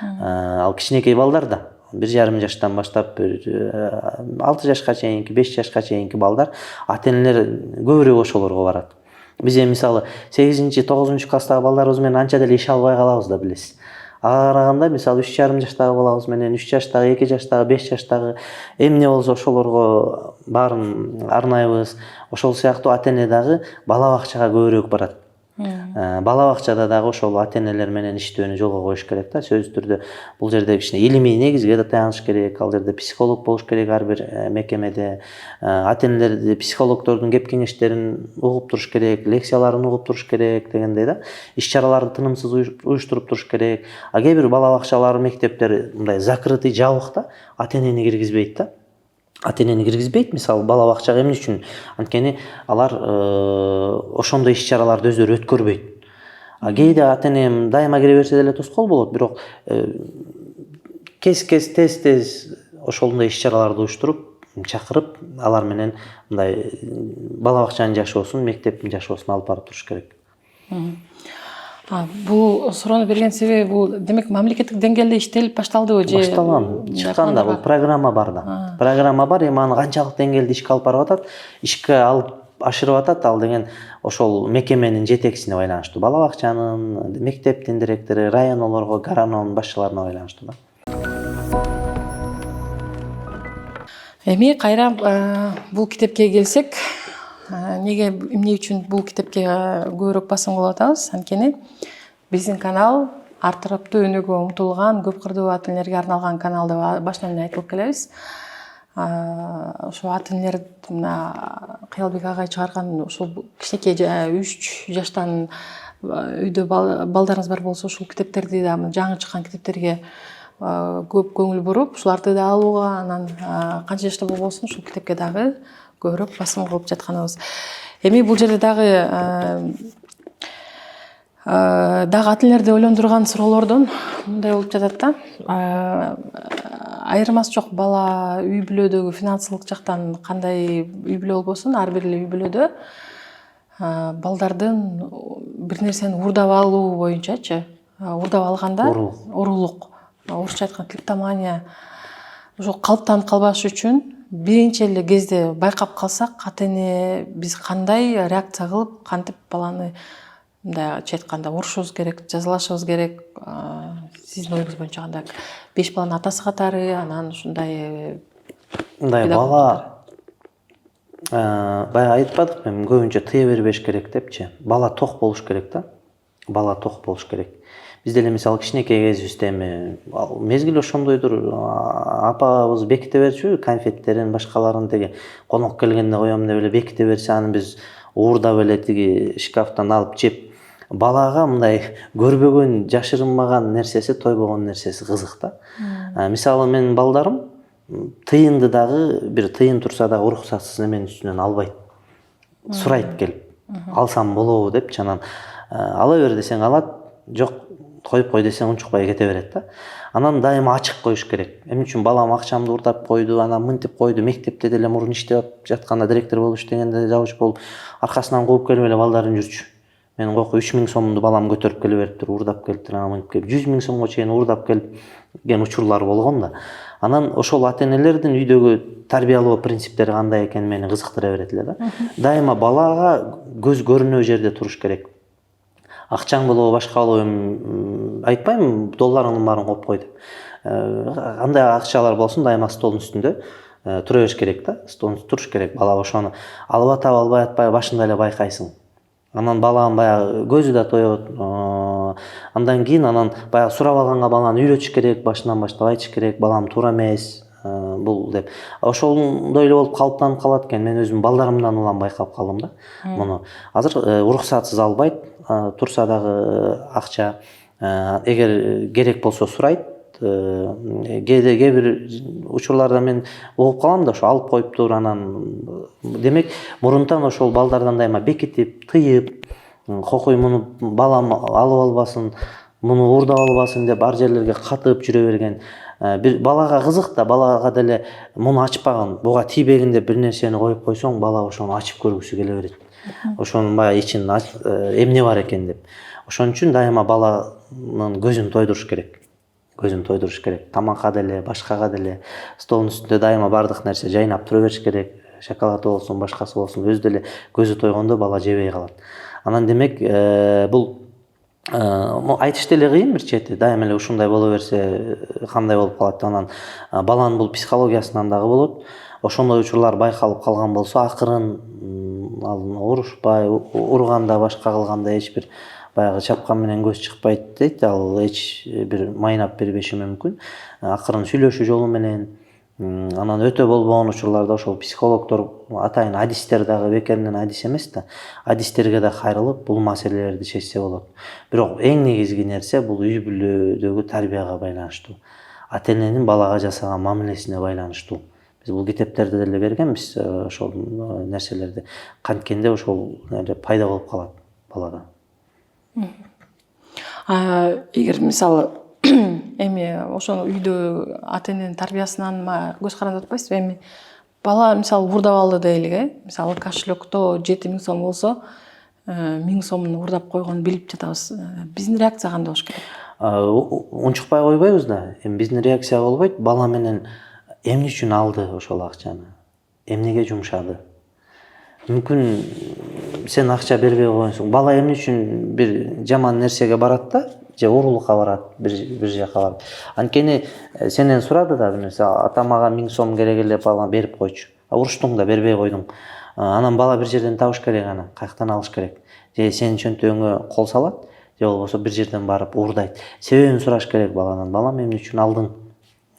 Ал кичинекей балдар да 1,5 жаштан баштап 6 жашка чейинки, 5 жашка чейинки балдар ата-энелер көбүрөөк ошолорго барат. Биз эми мисалы 8-9 класстагы балдарыбыз менен анча деле иш албай калабыз да, билесиз. Ага караганда мисалы 3,5 жаштагы балабыз менен 3 жаштагы, 2 жаштагы, 5 жаштагы эмне болсо ошолорго баарын арнайбыз. Ошол сыяктуу ата-эне дагы бала бакчага көбүрөөк барат. Бала бакчада дагы ошол ата-энелер менен иштөөнү жолго коюш керек да. Сөзсүз түрдө бул жерде кичине илимий негизге да таяныш керек. Ал жерде психолог болуш керек ар бир мекемеде. Ата-энелерди, психологдордун кеп кеңештерин угуп туруш керек, лекцияларын угуп туруш керек дегендей да. Иш-чараларды тынымсыз уюштуруп туруш керек. Кээ бир бала бакчалар, мектептер мындай закрытый, жабык да, ата-энени киргизбейт да. Ата-энени киргизбейт, мисалы бала бакчага эмне үчүн? Анткени алар ошондой иш-чараларды өздөрү өткөрбөйт. Кээде ата-энем дайыма кире берсе деле тоскоол болот, бирок тез ошондой иш-чараларды уюштуруп, чакырып, алар менен мындай бала бакчанын жашоосун, мектептин жашоосун алып барып туруш керек. Бул суроону берген себеби бул демек мамлекеттик деңгээлде иштелип башталдыбы же? Башталган, чыкканда бул программа бар да. Программа бар, эми аны канчалык деңгээлде ишке алып барып атат, ишке алып ашырып атат, ал деген ошол мекеменин жетекчисине байланыштуу. Бала бакчанын, мектептин директору, районолорго, гаранонун башчыларына байланыштуу да. Эми кайра бул китепке келсек, эмне үчүн бул китепке көбүрөөк басым кылып атабыз? Анткени биздин канал ар тараптуу өнүгүүгө умтулган, көп кырдуу ата-энелерге арналган канал деп башынан эле айтылып келебиз. Ошо ата-энелер мына Кыялбек агай чыгарган ушул кичинекей 3 жаштан үйдө балдарыңыз бар болсо ушул китептерди да, жаңы чыккан китептерге көп көңүл буруп, ушуларды да алууга, анан канча жашта болбосун ушул китепке дагы көбүрөөк басым кылып жатканыбыз. Эми бул жерде дагы ата-энелерди ойлондурган суроолордон мындай болуп жатат да. Айырмасы жок, бала үй бүлөдөгү финансылык жактан кандай үй бүлө болбосун, ар бир эле үй бүлөдө балдардын бир нерсени уурдап алуу боюнчачы, уурдап алганда уруулук, орусча айтканда клептомания, ошол калыптанып калбаш үчүн биринчи эле кезде байкап калсак, ата-эне биз кандай реакция кылып, кантип баланы мындайча айтканда урушубуз керек, жазалашыбыз керек? Сиздин оюңуз боюнча кандай? 5 баланын атасы катары, анан ушундай бала баягы айтпадыкпы, көбүнчө тыя бербеш керек депчи. Бала ток болуш керек да. Бала ток болуш керек. Биз деле мисалы кичинекей кезибизде эми мезгил ошондойдур, апабыз беките берчү конфеттерин, башкаларын теги конок келгенде коем деп эле беките берсе, аны биз уурдап эле тиги шкафтан алып жеп, балага мындай көрбөгөн, жашырынмаган нерсеси, тойбогон нерсеси кызык да. Мисалы менин балдарым тыйынды дагы, бир тыйын турса дагы уруксатсыз эменин үстүнөн албайт. Сурайт келип, алсам болобу депчи, анан ала бер десең алат, жок коюп кой десең унчукпай кете берет да. Анан дайыма ачык коюш керек. Эмне үчүн балам акчамды уурдап койду, анан мынтип койду, мектепте деле мурун иштеп жатканда директор болуп иштегенде завуч болуп, аркасынан кууп келип эле балдарын жүрчү. Мен койку 3000 сомду балам көтөрүп келе бериптир, уурдап келиптир, анан мынтип келип 100 000 сомго чейин уурдап келген учурлар болгон да. Анан ошол ата-энелердин үйдөгү тарбиялоо принциптери кандай экени мени кызыктыра берет эле да. Дайыма балага көз көрүнөө жерде туруш керек. Акчаң болобу, башка болобу, айтпайм долларыңдын баарын коюп кой деп. Кандай акчалар болсун, дайыма столдун үстүндө тура бериш керек да. Столдун үстүндө туруш керек. Бала ошону алып атабы, албай атпайбы башында эле байкайсың. Анан баланын баягы көзү да тоет. Андан кийин анан баягы сурап алганга баланы үйрөтүш керек, башынан баштап айтыш керек, балам туура эмес бул деп. Ошондой эле болуп калыптанып калат экен. Мен өзүм балдарымдан улам байкап калдым да муну. Азыр уруксатсыз албайт, турса дагы акча, эгер керек болсо сурайт. Кээ бир учурларда мен угуп калам да, ошо алып коюптур. Анан демек мурунтан ошол балдардан дайыма бекитип, тыйып, кокуй муну балам алып албасын, муну уурдап албасын деп ар жерлерге катып жүрө берген. Бир балага кызык да, балага деле муну ачпаган, буга тийбегин деп бир нерсени коюп койсоң, бала ошону ачып көргүсү келе берет. Ошонун баягы ичин эмне бар экен деп. Ошон үчүн дайыма баланын көзүн тойдуруш керек. Көзүн тойдуруш керек. Тамакка деле, башкага деле столдун үстүндө дайыма бардык нерсе жайнап тура бериш керек. Шоколады болсун, башкасы болсун, өзү деле көзү тойгондо бала жебей калат. Анан демек бул айтыш деле кыйын бир чети. Дайыма эле ушундай боло берсе кандай болуп калат. Анан баланын бул психологиясынан дагы болот. Ошондой учурлар байкалып калган болсо, акырын ал урушпай, урганда, башка кылганда эч бир баягы чапкан менен көз чыкпайт дейт. Ал эч бир майнап бербеши мүмкүн. Акырын сүйлөшүү жолу менен. Анан өтө болбогон учурларда ошол психологдор, атайын адистер дагы бекеринен адис эмес да, адистерге да кайрылып бул маселелерди чечсе болот. Бирок эң негизги нерсе бул үй бүлөдөгү тарбияга байланыштуу. Ата-эненин балага жасаган мамилесине байланыштуу. Биз бул китептерде деле бергенбиз ошол нерселерди. Канткенде ошол пайда болуп калат балада. Эгер мисалы эми ошону үйдө ата-эненин тарбиясынан көз каранды атпайсызбы? Эми бала мисалы уурдап алды дейлик, мисалы кошелёкто 7000 сом болсо, 1000 сомун уурдап койгонун билип жатабыз. Биздин реакция кандай болуш керек? Унчукпай койбойбуз да. Эми биздин реакция болбойт. Бала менен эмне үчүн алды ошол акчаны? Эмнеге жумшады? Мүмкүн сен акча бербей койгонсуң. Бала эмне үчүн бир жаман нерсеге барат да, же уурулукка барат, бир жака барат. Анткени сенен сурады да бир нерсе, атам мага 1000 сом керек эле, бала берип койчу. Уруштуң да, бербей койдуң. Анан бала бир жерден табыш керек аны, каяктан алыш керек. Же сенин чөнтөгүңө кол салат, же болбосо бир жерден барып уурдайт. Себебин сураш керек баланын. Балам эмне үчүн алдың?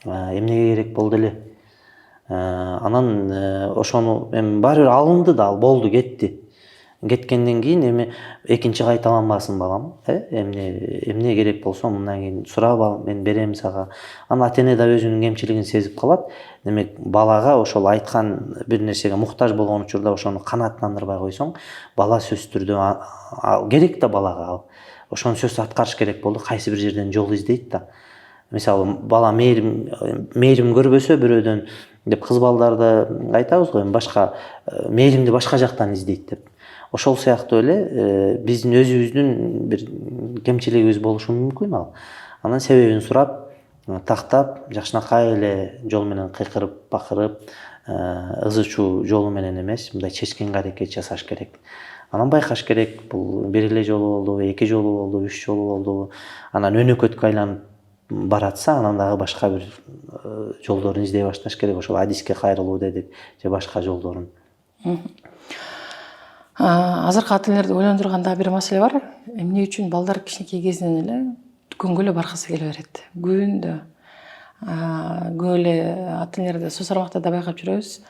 Эмнеге керек болду эле? Анан ошону эми баары бир алынды да, ал болду, кетти. Кеткенден кийин эми экинчи кайталанбасын балам, эмне керек болсо мындан кийин сурап ал, мен берем сага. Анан ата-эне да өзүнүн кемчилигин сезип калат. Демек балага ошол айткан бир нерсеге муктаж болгон учурда ошону канааттандырбай койсоң, бала сөзсүз түрдө керек да балага ал. Ошону сөзсүз аткарыш керек болду, кайсы бир жерден жол издейт да. Мисалы бала мээрим көрбөсө бирөөдөн деп кыз балдарды айтабыз го, эми башка мээримди башка жактан издейт деп. Ошол сыяктуу эле биздин өзүбүздүн бир кемчилигибиз болушу мүмкүн ал. Анан себебин сурап, тактап, жакшынакай эле жол менен кыйкырып, бакырып, ызы чуу жолу менен эмес, мындай чечкен аракет жасаш керек. Анан байкаш керек, бул бир эле жолу болдубу, эки жолу болдубу, 3 жолу болдубу. Анан өнөкөткө айланып баратса, анан дагы башка бир жолдорун издей башташ керек. Ошол адиске кайрылуу дедик, же башка жолдорун. Азыркы ата-энелерди ойлондурган дагы бир маселе бар. Эмне үчүн балдар кичинекей кезинен эле дүкөнгө эле баргысы келе берет. Күндө көп эле ата-энелерди сосармакта да байкап жүрөбүз.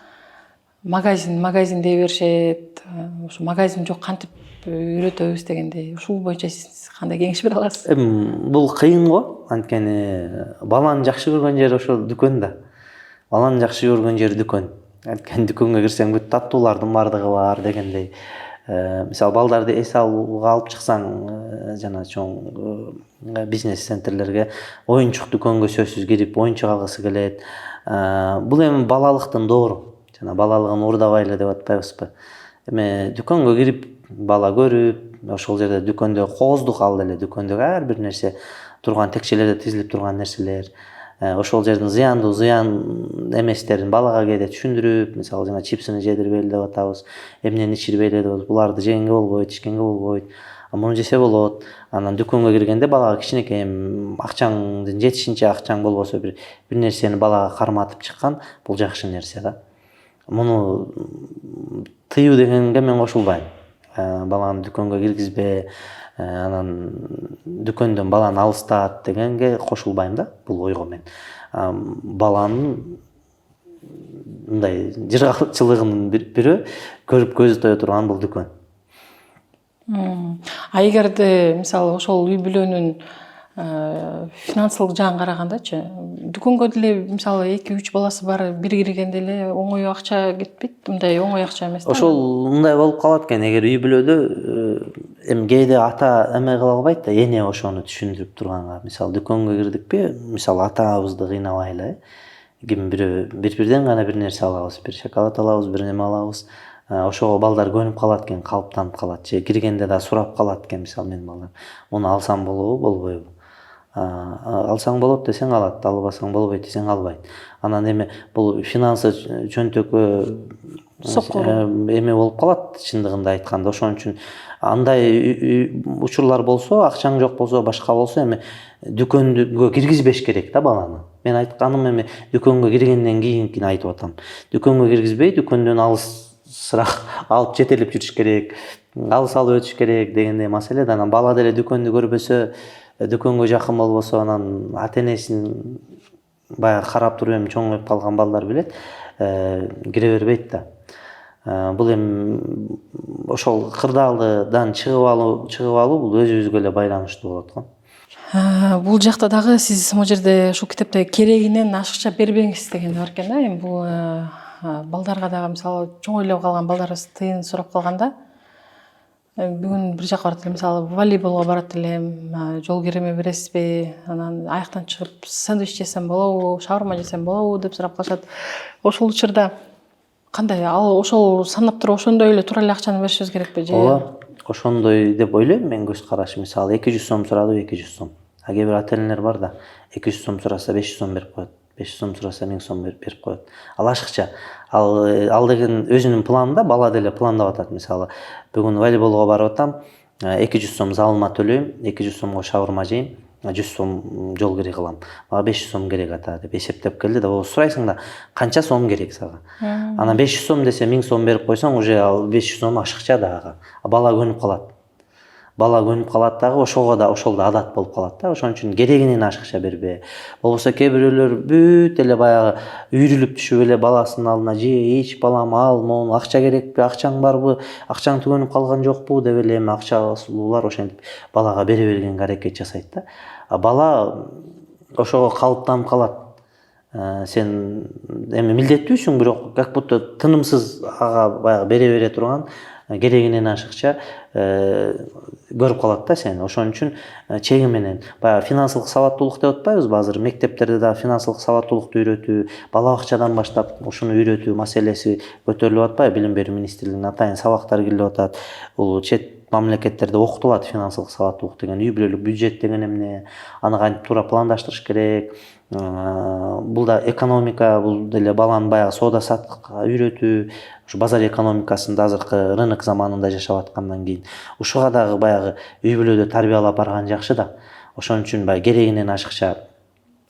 Магазин дей беришет. Ошо магазин жок, кантип үйрөтөбүз дегендей. Ушул боюнча сиз кандай кеңеш бере аласыз? Бул кыйын го. Анткени баланын жакшы көргөн жери ошол дүкөн да. Баланын жакшы көргөн жери дүкөн. Анткени дүкөнгө кирсең бүт таттуулардын бардыгы бар дегендей. Мисалы балдарды эс алууга алып чыксаң, жана чоң бизнес центрлерге, оюнчук дүкөнгө сөзсүз кирип, оюнчук алгысы келет. Бул эми балалыктын доору. Жана балалыгын уурдабайлы деп атпайбызбы? Эми дүкөнгө кирип, бала көрүп, ошол жерде дүкөндө кооздук ал деле дүкөндөгү ар бир нерсе турган текчелерде тизилип турган нерселер, ошол жердин зыяндуу зыян эместерин балага кээде түшүндүрүп, мисалы жана чипсini жедирбейли деп атабыз, эмнени ичирбейли деп атабыз, буларды жегенге болбойт, ичкенге болбойт, муну жесе болот. Анан дүкөнгө киргенде балага кичинекей акчаңдын жетишинче, акчаң болбосо бир нерсени балага карматып чыккан, бул жакшы нерсе да. Муну тыюу дегенге мен кошулбайм. Баланы дүкөнгө киргизбе, анан дүкөндөн баланы алыстат дегенге кошулбайм да, бул ойго мен. Баланын мындай жыргалчылыгынын бирөө көрүп көзү тое турган бул дүкөн. А эгерде мисалы ошол үй бүлөнүн финансылык жагын карагандачы, дүкөнгө деле мисалы 2-3 баласы бар бир киргенде эле оңой акча кетпейт, мындай оңой акча эмес да. Ошол мындай болуп калат экен, эгер үй бүлөдө эми кээде ата эме кыла албайт да, эне ошону түшүндүрүп турганга. Мисалы дүкөнгө кирдикпи, мисалы атабызды кыйнабайлы, ким бирден гана бир нерсе алабыз, бир шоколад алабыз, бир неме алабыз. Ошого балдар көнүп калат экен, калыптанып калат, же киргенде да сурап калат экен, мисалы менин балдарым. Муну алсам болобу, болбойбу? Алсаң болот десең алат, албасаң болбойт десең албайт. Анан эми бул финансы чөнтөккө эме болуп калат, чындыгында айтканда. Ошон үчүн андай учурлар болсо, акчаң жок болсо, башка болсо, эми дүкөнгө киргизбеш керек да баланы. Мен айтканым эми дүкөнгө киргенден кийин айтып атам. Дүкөнгө киргизбей, дүкөндөн алысыраак алып жетелеп жүрүш керек, алыс алып өтүш керек дегендей маселе да. Анан бала деле дүкөндү көрбөсө, дүкөнгө жакын болбосо, анан ата-энесин баягы карап туруп эми чоңоюп калган балдар билет, кире бербейт да. Бул эми ошол кырдаалдан чыгып алуу бул өзүбүзгө эле байланыштуу болот го. Бул жакта дагы сиз могу жерде ушул китепте керегинен ашыкча бербеңиз деген бар экен да. Эми бул балдарга дагы мисалы чоң эле калган балдарыбыз тыйын сурап калганда, бүгүн бир жака барат элем, мисалы волейболго барат элем, жол киреме бересизби, анан аяктан чыгып сандвич жесем болобу, шаурма жесем болобу деп сурап калышат. Ошол учурда кандай, ал ошол санап туруп ошондой эле туура эле акчаны беришибиз керекпи же? Ооба, ошондой деп ойлойм мен, көз карашым. Мисалы 200 сом сурадыбы, 200 сом. Кээ бир ата-энелер бар да, 200 сом сураса 500 сом берип коет, 500 сом сураса 1000 сом берип коет. Ал ашыкча. Ал деген өзүнүн планында, бала деле пландап атат. Мисалы бүгүн волейболго барып атам, 200 сом залыма төлөйм, 200 сомго шаурма жейм, 100 сом жол кире кылам. Мага 500 сом керек ата деп эсептеп келди да, сурайсың да, канча сом керек сага? Анан 500 сом десе 1000 сом берип койсоң, уже ал 500 сом ашыкча дагы. Бала көнүп калат. Бала көнүп калат дагы, ошого да ошол да адат болуп калат да. Ошон үчүн керегинен ашыкча бербе. Болбосо кээ бирөөлөр бүт эле баягы үйрүлүп түшүп эле баласынын алдына же ич балам ал, могу акча керекпи, акчаң барбы, акчаң түгөнүп калган жокпу деп эле эми акчалуулар ошентип балага бере бергенге аракет жасайт да. Бала ошого калыптанып калат. Сен эми милдеттүүсүң, бирок как будто тынымсыз ага баягы бере турган, керегинен ашыкча көрүп калат да сени. Ошон үчүн чеги менен баягы финансылык сабаттуулук деп атпайбызбы? Азыр мектептерде да финансылык сабаттуулукту үйрөтүү, бала бакчадан баштап ушуну үйрөтүү маселеси көтөрүлүп атпайбы? Билим берүү министрлигинин атайын сабактар кирилип атат. Бул чет мамлекеттерде окутулат финансылык сабаттуулук деген, үй бүлөлүк бюджет деген эмне, аны кантип туура пландаштырыш керек. Бул да экономика, бул деле баланы баягы соода саттыкка үйрөтүү, ушу базар экономикасында азыркы рынок заманында жашап аткандан кийин ушуга дагы баягы үй бүлөдө тарбиялап барган жакшы да. Ошон үчүн баягы керегинен ашыкча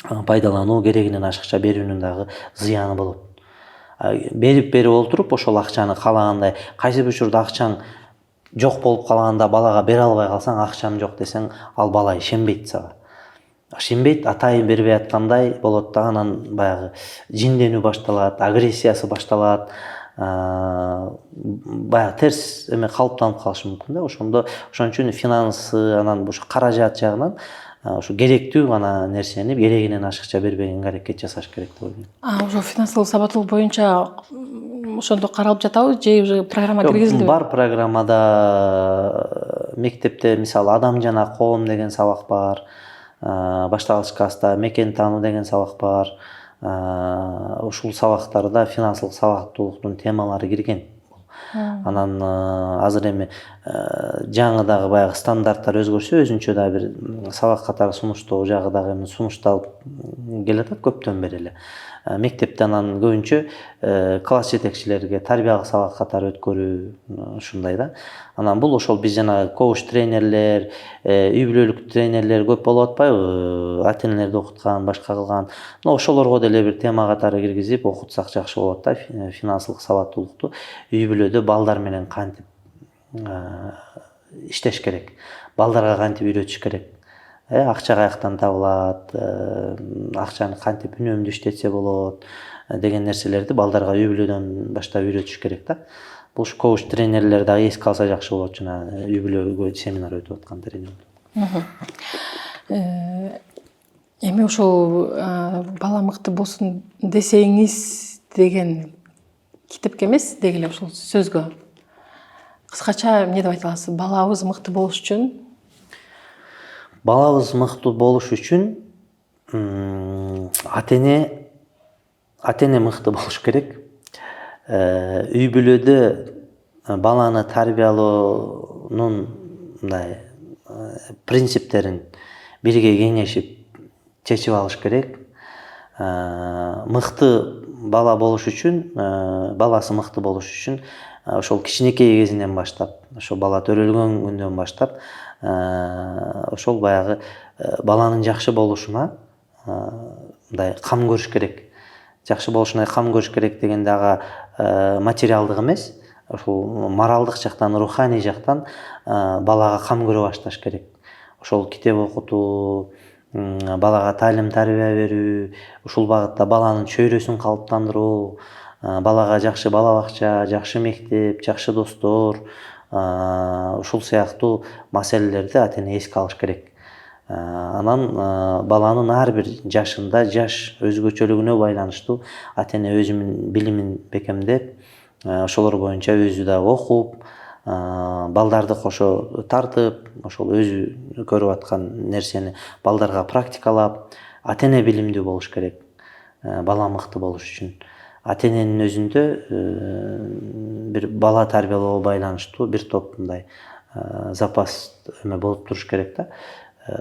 пайдалануу, керегинен ашыкча берүүнүн дагы зыяны болот. Берип олтуруп ошол акчаны каалагандай, кайсы бир учурда акчаң жок болуп калганда балага бере албай калсаң, акчам жок десең, ал бала ишенбейт сага. Ишенбейт, атайын бербей аткандай болот да, анан баягы жинденүү башталат, агрессиясы башталат, баягы терс эме калыптанып калышы мүмкүн да. Ошон үчүн финансы, анан ушу каражат жагынан ушу керектүү гана нерсени керегинен ашыкча бербегенге аракет жасаш керек деп ойлойм. Ошо финансылык сабаттуулук боюнча ошондо каралып жатабы же уже программа киргизилдиби? Бар программада, мектепте мисалы адам жана коом деген сабак бар. Башталгыч класста мекен таануу деген сабак бар. Ушул сабактарда финансылык сабаттуулуктун темалары кирген. Анан азыр эми жаңы дагы баягы стандарттар өзгөрсө өзүнчө да бир сабак катары сунуштоо жагы дагы эми сунушталып келатат көптөн бери эле. Мектепте анан көбүнчө класс жетекчилерге тарбиялык сабак катары өткөрүү ушундай да. Анан бул ошол биз жанагы коуч тренерлер, үй бүлөлүк тренерлер көп болуп атпайбы, ата энелерди окуткан, башка кылган. Мына ошолорго деле бир тема катары киргизип окутсак жакшы болот да, финансылык сабаттуулукту үй бүлөдө балдар менен кантип иштеш керек, балдарга кантип үйрөтүш керек, акча каяктан табылат, акчаны кантип үнөмдүү иштетсе болот деген нерселерди балдарга үй бүлөдөн баштап үйрөтүш керек да. Бул коуч тренерлер дагы эске алса жакшы болот, жана үй бүлөгө семинар өтүп аткан тренер. Эми ушул бала мыкты болсун десеңиз деген китепке эмес, деги эле ушул сөзгө кыскача эмне деп айта аласыз? Балабыз мыкты болуш үчүн Балабыз мыкты болуш үчүн ата эне мыкты болуш керек. Үй бүлөдө баланы тарбиялоонун мындай принциптерин бирге кеңешип чечип алыш керек. Мыкты бала болуш үчүн, баласы мыкты болуш үчүн ошол кичинекей кезинен баштап, ошол бала төрөлгөн күндөн баштап ошол баягы баланын жакшы болушуна мындай кам көрүш керек. Жакшы болушуна кам көрүш керек дегенде ага материалдык эмес, ошол моралдык жактан, руханий жактан балага кам көрө башташ керек. Ошол китеп окутуу, балага таалим тарбия берүү, ушул багытта баланын чөйрөсүн калыптандыруу, балага жакшы бала бакча, жакшы мектеп, жакшы достор, ушул сыяктуу маселелерди ата эне эске алыш керек. Анан баланын ар бир жашында жаш өзгөчөлүгүнө байланыштуу ата эне өзүнүн билимин бекемдеп, ошолор боюнча өзү да окуп, балдарды кошо тартып, ошол өзү көрүп аткан нерсени балдарга практикалап, ата эне билимдүү болуш керек. Бала мыкты болуш үчүн ата эненин өзүндө бир бала тарбиялоого байланыштуу бир топ мындай запас эме болуп туруш керек да,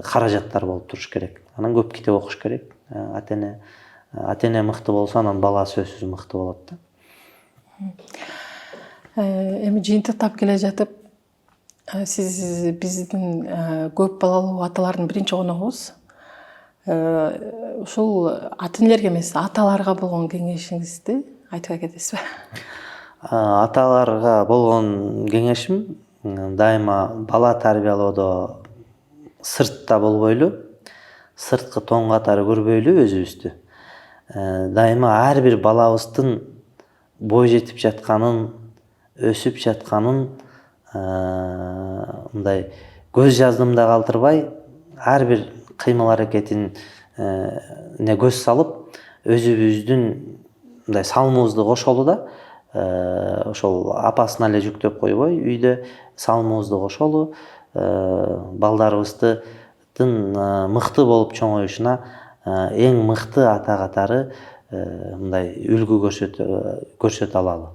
каражаттар болуп туруш керек. Анан көп китеп окуш керек. Ата эне мыкты болсо, анан бала сөзсүз мыкты болот да. Эми жыйынтыктап келе жатып, сиз биздин көп балалуу аталардын биринчи коногубуз. Ушул ата энелерге эмес, аталарга болгон кеңешиңизди айтып кетесизби? Аталарга болгон кеңешим дайыма бала тарбиялоодо сыртта болбойлу, сырткы тоң катары көрбөйлү өзүбүздү. Дайыма ар бир балабыздын бой жетип жатканын, өсүп жатканын мындай көз жаздымда калтырбай, ар бир кыймыл аракетин көз салып, өзүбүздүн мындай салымыбызды кошолу да, ошол апасына эле жүктөп койбой, үйдө салымыбызды кошолу, балдарыбыздын мыкты болуп чоңоюшуна эң мыкты ата катары мындай үлгү көрсөтө алалы.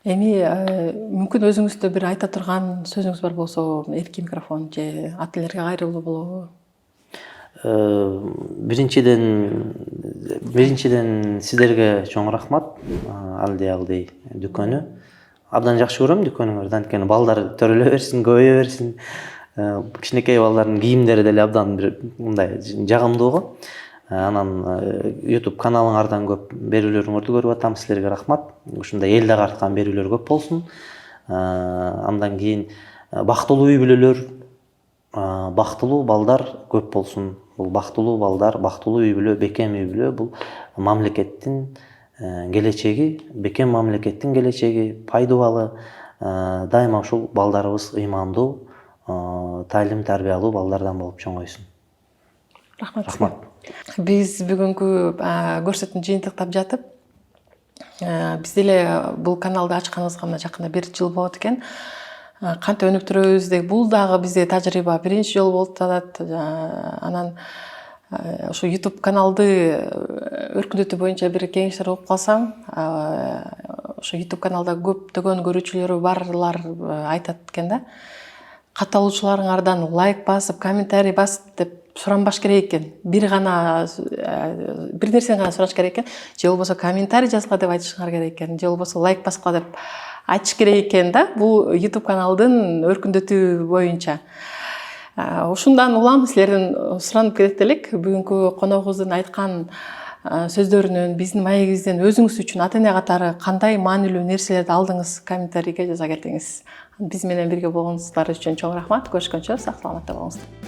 Эми мүмкүн өзүңүздө бир айта турган сөзүңүз бар болсо, эркин микрофон же ата энелерге кайрылуу болобу? Биринчиден сиздерге чоң рахмат. Алдый дүкөнү абдан жакшы көрөм, дүкөнүңөрдү. Анткени балдар төрөлө берсин, көбөйө берсин. Кичинекей балдардын кийимдери деле абдан бир мындай жагымдуу го. Анан YouTube каналыңардан көп берүүлөрүңөрдү көрүп атам. Силерге рахмат. Ушундай элди агарткан берүүлөр көп болсун. Андан кийин бактылуу үй бүлөлөр, бактылуу балдар көп болсун. Бул бактылуу балдар, бактылуу үй бүлө, бекем үй бүлө бул мамлекеттин келечеги, бекем мамлекеттин келечеги, пайдубалы. Дайыма ушул балдарыбыз ыймандуу, таалим тарбиялуу балдардан болуп чоңойсун. Рахмат. Биз бүгүнкү көрсөтүүнү жыйынтыктап жатып, биз деле бул каналды ачканыбызга мына жакында 1 жыл болот экен. Кантип өнүктүрөбүз деп, бул дагы бизде тажрыйба биринчи жолу болуп атат. Анан Ошо YouTube каналды өркүндөтүү боюнча бир кеңештер угуп калсам, ошо YouTube каналда көптөгөн көрүүчүлөрү барлар айтат экен да. Катталуучуларыңардан лайк басып, комментарий басып деп суранбаш керек экен. Бир нерсени гана сураш керек экен. Же болбосо комментарий жазгыла деп айтышыңар керек экен. Же болбосо лайк баскыла деп айтыш керек экен да. Бул YouTube каналдын өркүндөтүү боюнча. Ушундан улам силерден суранып кетет элек. Бүгүнкү коногубуздун айткан сөздөрүнөн, биздин маегибизден өзүңүз үчүн ата эне катары кандай маанилүү нерселерди алдыңыз, комментарийге жаза келтиңиз. Биз менен бирге болгонуңуздар үчүн чоң рахмат. Көрүшкөнчө сак саламатта болуңуздар.